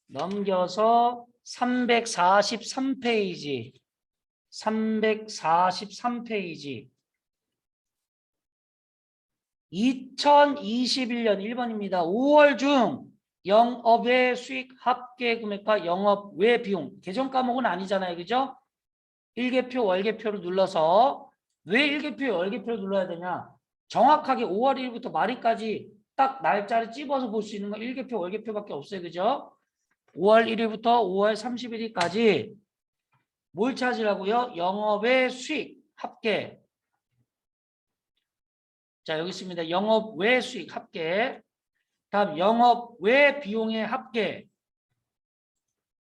넘겨서 343페이지 2021년 1번입니다. 5월 중 영업외 수익 합계 금액과 영업 외 비용 계정 과목은 아니잖아요. 그죠? 일개표 월개표를 눌러서 왜 일개표 월개표를 눌러야 되냐? 정확하게 5월 1일부터 말일까지 딱 날짜를 찝어서 볼 수 있는 건 일개표 월개표밖에 없어요. 그죠? 5월 1일부터 5월 31일까지 뭘 찾으라고요? 영업외 수익 합계 자, 여기 있습니다. 영업 외 수익 합계. 다음 영업 외 비용의 합계.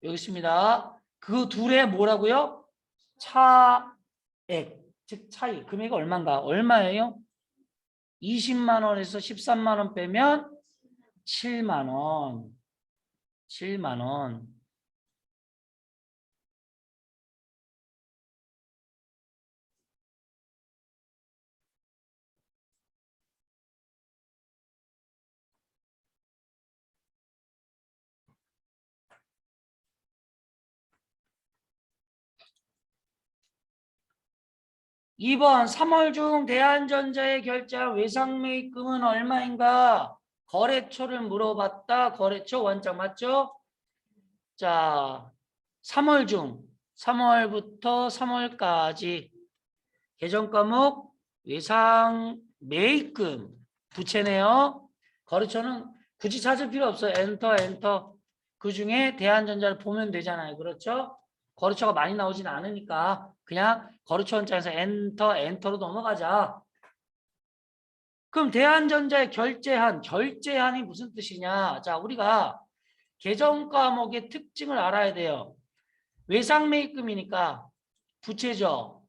여기 있습니다. 그 둘의 뭐라고요? 차액, 즉 차이. 금액이 얼마인가? 얼마예요? 20만 원에서 13만 원 빼면 7만 원. 7만 원. 이번 3월 중 대한전자에 결제한 외상매입금은 얼마인가? 거래처를 물어봤다. 거래처 원장 맞죠? 자, 3월 중 3월부터 3월까지 계정 과목 외상매입금 부채네요. 거래처는 굳이 찾을 필요 없어요. 엔터. 그중에 대한전자를 보면 되잖아요. 그렇죠? 거래처가 많이 나오진 않으니까 그냥 거래처 원장에서 엔터로 넘어가자. 그럼 대한전자의 결제한이 무슨 뜻이냐? 자, 우리가 계정 과목의 특징을 알아야 돼요. 외상매입금이니까 부채죠.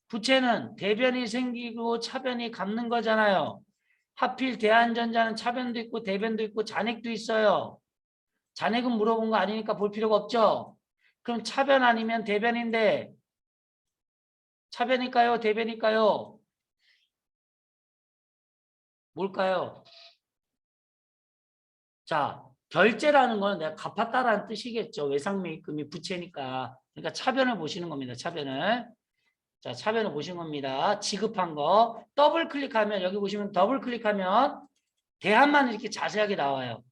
부채는 대변이 생기고 차변이 갚는 거잖아요. 하필 대한전자는 차변도 있고 대변도 있고 잔액도 있어요. 잔액은 물어본 거 아니니까 볼 필요가 없죠. 그럼 차변 아니면 대변인데 차변일까요? 대변일까요? 뭘까요? 자, 결제라는 거는 내가 갚았다라는 뜻이겠죠. 외상매입금이 부채니까. 그러니까 차변을 보시는 겁니다. 차변을. 자, 차변을 보신 겁니다. 지급한 거. 더블 클릭하면 여기 보시면 더블 클릭하면 대안만 이렇게 자세하게 나와요.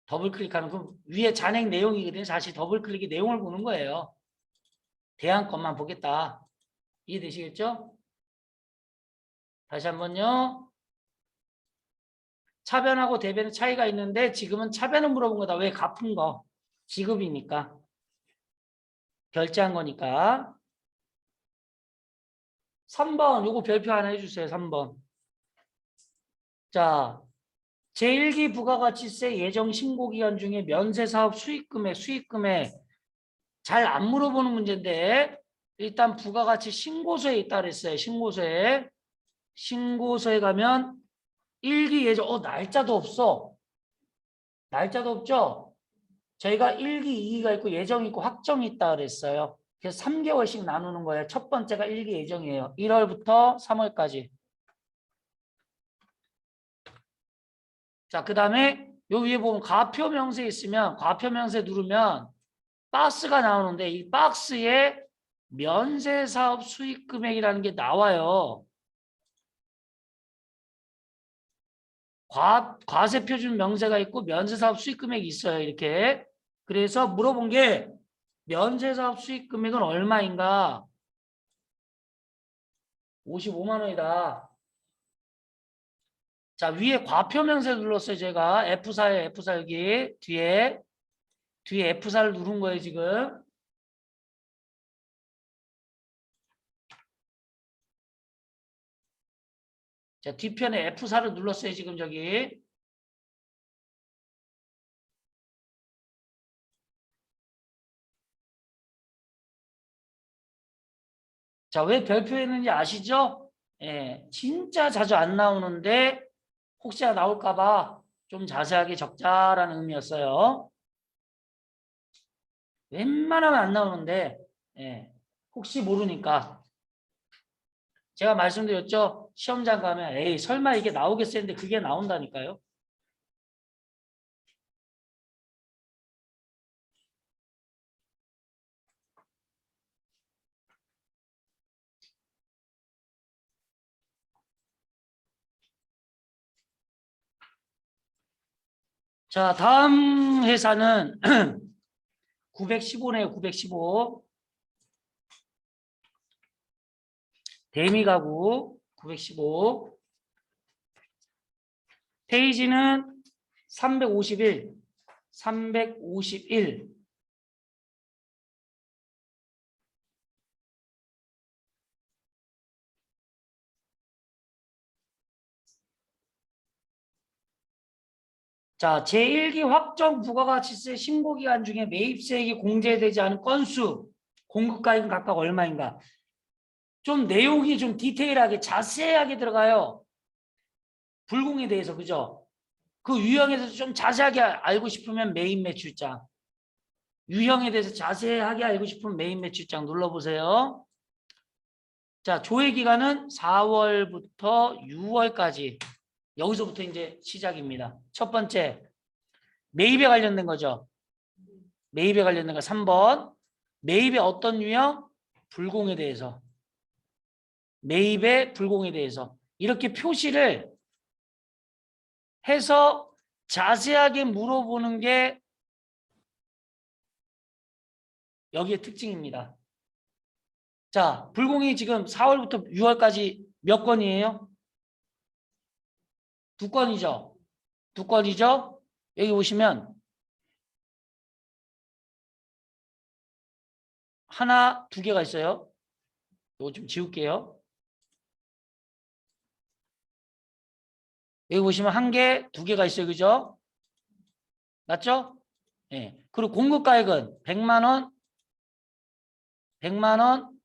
더블 클릭하면 그럼 위에 잔액 내용이거든요. 다시 더블 클릭이 내용을 보는 거예요. 대안 것만 보겠다. 이해되시겠죠? 다시 한번요. 차변하고 대변의 차이가 있는데 지금은 차변은 물어본 거다. 왜 갚은 거? 지급이니까. 결제한 거니까. 3번 요거 별표 하나 해주세요. 3번. 자, 제1기 부가가치세 예정 신고기간 중에 면세사업 수익금액 잘 안 물어보는 문제인데 일단 부가가치 신고서에 있다 그랬어요. 신고서에 가면 1기 예정 날짜도 없어. 날짜도 없죠? 저희가 1기, 2기가 있고 예정이 있고 확정이 있다 그랬어요. 그래서 3개월씩 나누는 거예요. 첫 번째가 1기 예정이에요. 1월부터 3월까지. 자, 그 다음에 요 위에 보면 과표명세 있으면 과표명세 누르면 박스가 나오는데 이 박스에 면세사업 수익금액이라는 게 나와요. 과세표준 명세가 있고 면세사업 수익금액이 있어요. 이렇게. 그래서 물어본 게 면세사업 수익금액은 얼마인가? 55만 원이다. 자, 위에 과표명세 눌렀어요. 제가 F4에 F4 여기 뒤에 F4를 누른 거예요. 지금. 자, 뒤편에 F4를 눌렀어요. 지금 저기. 자, 왜 별표했는지 아시죠? 예, 진짜 자주 안 나오는데 혹시나 나올까 봐 좀 자세하게 적자라는 의미였어요. 웬만하면 안 나오는데 예, 혹시 모르니까 제가 말씀드렸죠. 시험장 가면 에이 설마 이게 나오겠어 했는데 그게 나온다니까요. 자, 다음 회사는 915네요. 915. 대미가구 915. 페이지는 351. 351. 자, 제1기 확정 부가가치세 신고기간 중에 매입세액이 공제되지 않은 건수, 공급가액은 각각 얼마인가? 좀 내용이 좀 디테일하게 자세하게 들어가요. 불공에 대해서, 그죠? 그 유형에 대해서 좀 자세하게 알고 싶으면 메인 매출장. 유형에 대해서 자세하게 알고 싶으면 메인 매출장 눌러보세요. 자, 조회 기간은 4월부터 6월까지. 여기서부터 이제 시작입니다. 첫 번째, 매입에 관련된 거죠. 매입에 관련된 거 3번. 매입의 어떤 유형? 불공에 대해서. 매입의 불공에 대해서. 이렇게 표시를 해서 자세하게 물어보는 게 여기의 특징입니다. 자, 불공이 지금 4월부터 6월까지 몇 건이에요? 2건이죠. 2건이죠. 여기 보시면 하나, 2개가 있어요. 이거 좀 지울게요. 여기 보시면 1개, 2개가 있어요. 그죠? 맞죠? 예. 네. 그리고 공급가액은 100만 원, 100만 원,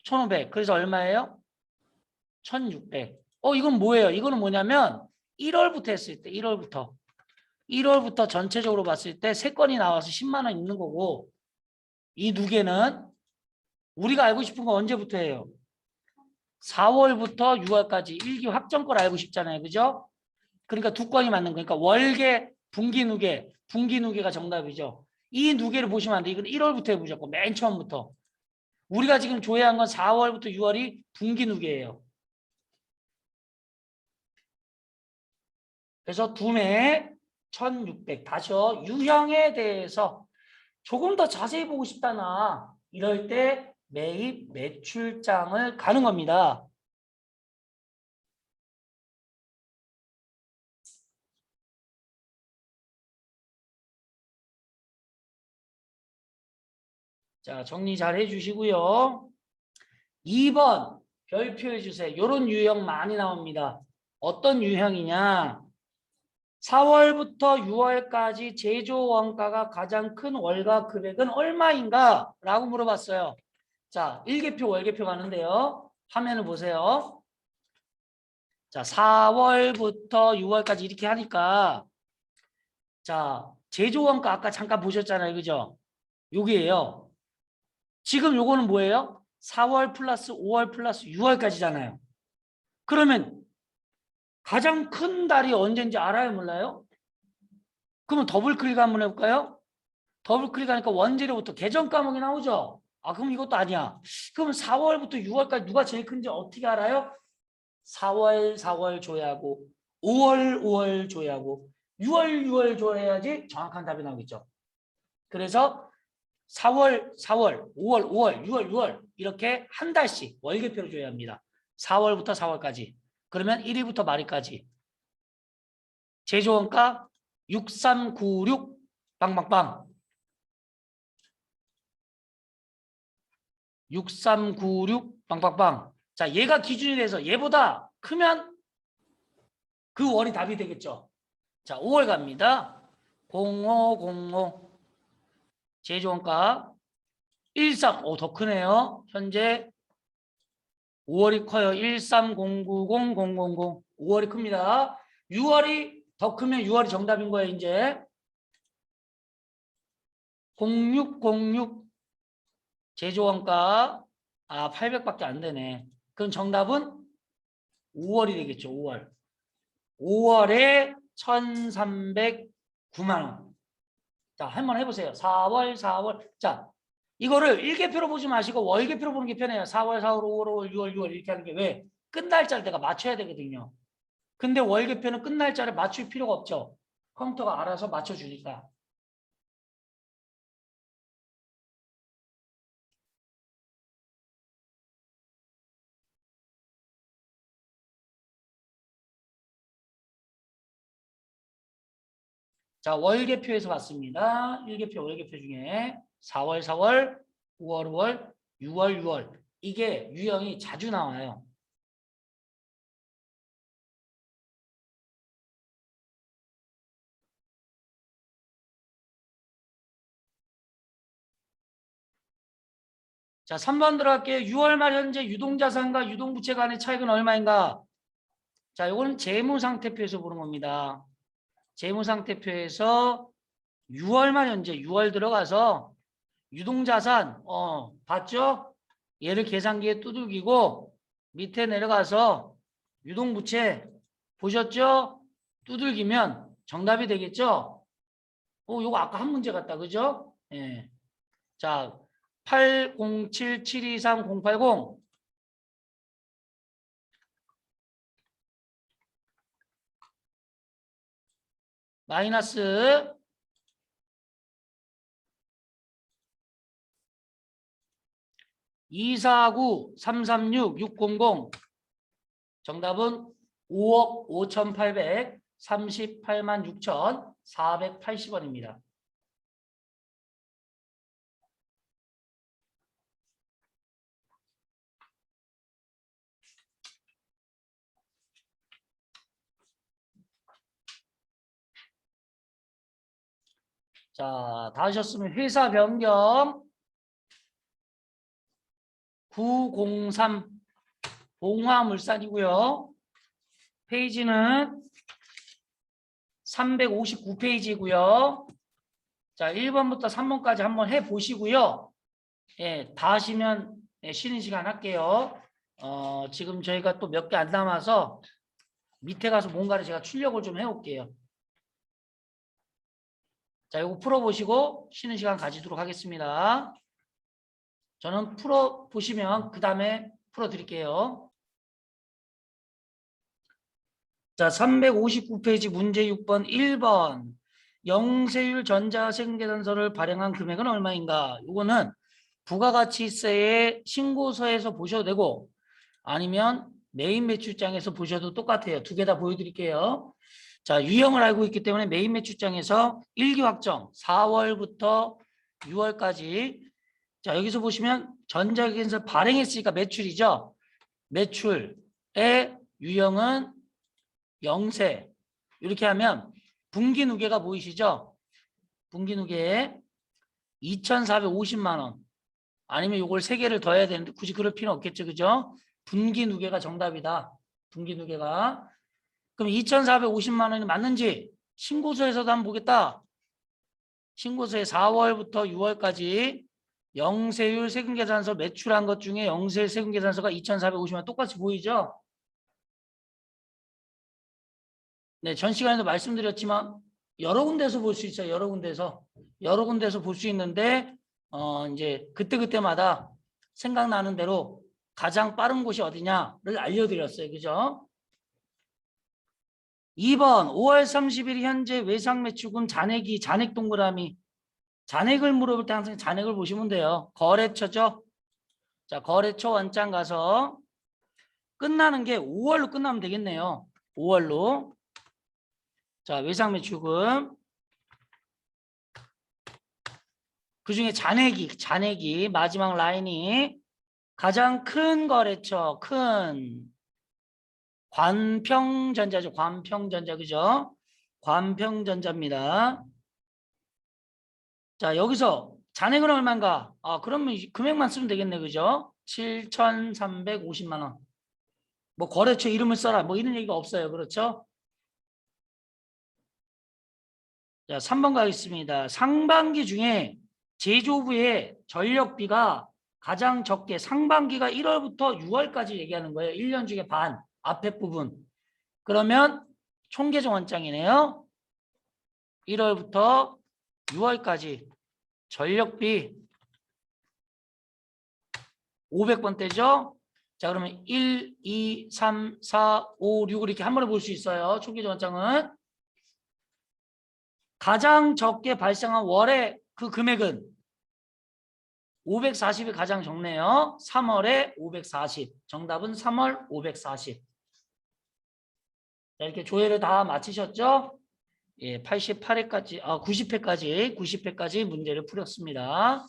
1,500. 그래서 얼마예요? 1,600. 이건 뭐예요? 이거는 뭐냐면 1월부터 했을 때 1월부터 전체적으로 봤을 때 3건이 나와서 10만 원 있는 거고 이 2개는 우리가 알고 싶은 건 언제부터 해요? 4월부터 6월까지 1기 확정걸 알고 싶잖아요. 그죠? 그러니까 2건이 맞는 거니까 월계, 분기 누계, 분기 누계가 정답이죠. 이 누계를 보시면 안 돼. 이건 1월부터 해 무조건 맨 처음부터. 우리가 지금 조회한 건 4월부터 6월이 분기 누계예요. 그래서 두매 1,600. 다시요. 유형에 대해서 조금 더 자세히 보고 싶다나 이럴 때 매입 매출장을 가는 겁니다. 자, 정리 잘 해주시고요. 2번 별표해 주세요. 이런 유형 많이 나옵니다. 어떤 유형이냐? 4월부터 6월까지 제조 원가가 가장 큰 월가 금액은 얼마인가? 라고 물어봤어요. 자, 일개표 월개표 가는데요. 화면을 보세요. 자, 4월부터 6월까지 이렇게 하니까 자, 제조 원가 아까 잠깐 보셨잖아요. 그죠? 요게예요. 지금 요거는 뭐예요? 4월 플러스 5월 플러스 6월까지잖아요. 그러면 가장 큰 달이 언제인지 알아요? 몰라요? 그러면 더블 클릭 한번 해볼까요? 더블 클릭하니까 원재료부터 계정 과목이 나오죠? 아, 그럼 이것도 아니야. 그럼 4월부터 6월까지 누가 제일 큰지 어떻게 알아요? 4월 조회하고 5월 조회하고 6월 조회해야지 정확한 답이 나오겠죠. 그래서 4월, 5월, 6월 이렇게 한 달씩 월계표로 줘야 합니다. 4월부터 4월까지. 그러면 1위부터 말일까지. 제조원가 6396 빵빵빵. 6396 빵빵빵. 자, 얘가 기준이 돼서 얘보다 크면 그 월이 답이 되겠죠. 자, 5월 갑니다. 0505 제조원가 13. 더 크네요. 현재 5월이 커요. 130900000. 5월이 큽니다. 6월이 더 크면 6월이 정답인 거예요. 이제 0606 제조원가 800밖에 안 되네. 그럼 정답은 5월이 되겠죠. 5월. 5월에 1,309만 원. 자, 한번 해보세요. 4월. 자, 이거를 일개표로 보지 마시고 월개표로 보는 게 편해요. 4월, 5월, 6월 이렇게 하는 게 왜? 끝날짜를 내가 맞춰야 되거든요. 근데 월개표는 끝날짜를 맞출 필요가 없죠. 컴퓨터가 알아서 맞춰주니까. 자, 월개표에서 봤습니다. 일개표, 월개표 중에 4월, 5월, 6월. 이게 유형이 자주 나와요. 자, 3번 들어갈게요. 6월 말 현재 유동자산과 유동부채 간의 차익은 얼마인가? 자, 이거는 재무상태표에서 보는 겁니다. 재무상태표에서 6월 말 현재 6월 들어가서 유동자산 봤죠? 얘를 계산기에 두들기고 밑에 내려가서 유동부채 보셨죠? 두들기면 정답이 되겠죠? 요거 아까 한 문제 같다. 그죠? 예. 자, 807-723-080 마이너스 249-336-600 정답은 5억 5,838만 6,480원입니다. 자, 다 하셨으면 회사 변경 903 봉화물산이고요. 페이지는 359페이지고요. 자, 1번부터 3번까지 한번 해보시고요. 예, 다 하시면 쉬는 시간 할게요. 지금 저희가 또 몇 개 안 남아서 밑에 가서 뭔가를 제가 출력을 좀 해올게요. 자, 이거 풀어보시고 쉬는 시간 가지도록 하겠습니다. 저는 풀어보시면 그 다음에 풀어드릴게요. 자, 359페이지 문제 6번 1번 영세율 전자세금계산서를 발행한 금액은 얼마인가? 이거는 부가가치세의 신고서에서 보셔도 되고 아니면 메인 매출장에서 보셔도 똑같아요. 두 개 다 보여드릴게요. 자, 유형을 알고 있기 때문에 메인 매출장에서 일기 확정 4월부터 6월까지 자, 여기서 보시면 전자계산서 발행했으니까 매출이죠. 매출의 유형은 영세. 이렇게 하면 분기 누계가 보이시죠? 분기 누계 2,450만 원. 아니면 이걸 세 개를 더 해야 되는데 굳이 그럴 필요는 없겠죠. 그죠? 분기 누계가 정답이다. 분기 누계가. 그럼 2,450만 원이 맞는지 신고서에서도 한번 보겠다. 신고서에 4월부터 6월까지 영세율 세금계산서 매출한 것 중에 영세율 세금계산서가 2,450만 원 똑같이 보이죠? 네, 전 시간에도 말씀드렸지만 여러 군데서 볼 수 있어요. 여러 군데서 볼 수 있는데 이제 그때그때마다 생각나는 대로 가장 빠른 곳이 어디냐를 알려드렸어요. 그죠? 2번 5월 30일 현재 외상매출금 잔액이 잔액 동그라미 잔액을 물어볼 때 항상 잔액을 보시면 돼요. 거래처죠. 자, 거래처 원장 가서 끝나는 게 5월로 끝나면 되겠네요. 5월로. 자, 외상매출금 그중에 잔액이 마지막 라인이 가장 큰 거래처 큰 관평전자죠. 관평전자 그죠? 관평전자입니다. 자, 여기서 잔액은 얼마인가? 그러면 금액만 쓰면 되겠네. 그죠? 7,350만 원. 뭐 거래처 이름을 써라. 뭐 이런 얘기가 없어요. 그렇죠? 자, 3번 가겠습니다. 상반기 중에 제조부의 전력비가 가장 적게 상반기가 1월부터 6월까지 얘기하는 거예요. 1년 중에 반, 앞에 부분. 그러면 총계정 원장이네요. 1월부터 6월까지 전력비 500번대죠. 자, 그러면 1, 2, 3, 4, 5, 6 이렇게 한 번에 볼 수 있어요. 총계정 원장은. 가장 적게 발생한 월의 그 금액은 540이 가장 적네요. 3월에 540. 정답은 3월 540. 자, 이렇게 조회를 다 마치셨죠? 예, 88회까지, 90회까지 문제를 풀었습니다.